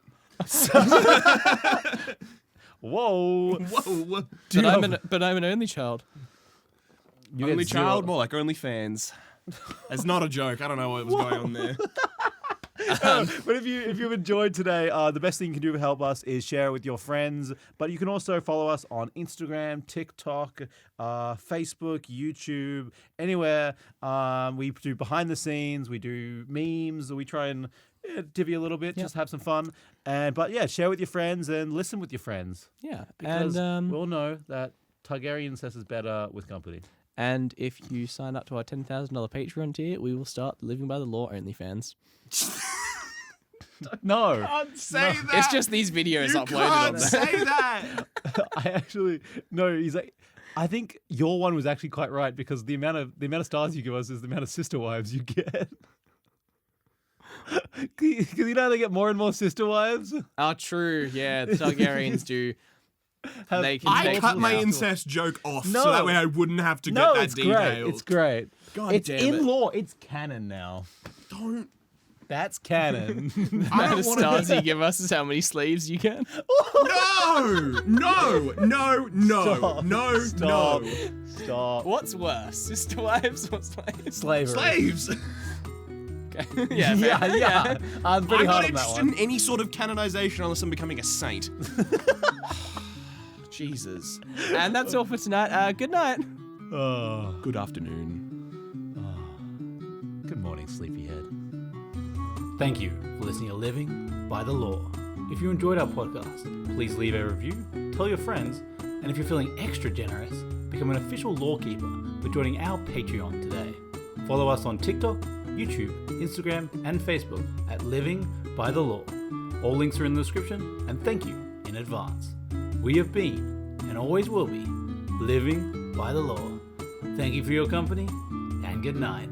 Whoa. whoa, But I'm an only child. You get only zero. child, more like OnlyFans. It's not a joke. I don't know what was going on there. But if you've enjoyed today, the best thing you can do to help us is share it with your friends. But you can also follow us on Instagram, TikTok, Facebook, YouTube, anywhere. We do behind the scenes, we do memes, we try and divvy a little bit, just have some fun. But yeah, share with your friends and listen with your friends. Yeah. Because And we all know that Targaryen incest is better with company. and if you sign up to our $10,000 Patreon tier, we will start living by the law OnlyFans. No. Can't say that. It's just these videos you uploaded on can't there. say that. I actually no. He's like, I think your one was actually quite right because the amount of stars you give us is the amount of sister wives you get. Because you know how they get more and more sister wives. Oh, true. Yeah, the Targaryens do. They can I take cut my yeah. incest joke off No. so that way I wouldn't have to No, get that it's detailed. great. It's great. God it's damn in it. law. It's canon now. Don't. That's canon. I amount don't of wanna- stars you give us is how many slaves you get. No. Stop. What's worse, sister wives or slaves? Slavery. Slaves. Okay. Yeah, fair. yeah. I'm pretty I'm not hard on that interested one. in any sort of canonization unless I'm becoming a saint. Jesus. And that's all for tonight. Good night. Oh. Good afternoon. Good morning, sleepyhead. Thank you for listening to Living by the Law. If you enjoyed our podcast, please leave a review, tell your friends, and if you're feeling extra generous, become an official lawkeeper by joining our Patreon today. Follow us on TikTok, YouTube, Instagram, and Facebook at Living by the Law. All links are in the description, and thank you in advance. We have been, and always will be, living by the law. Thank you for your company, and good night.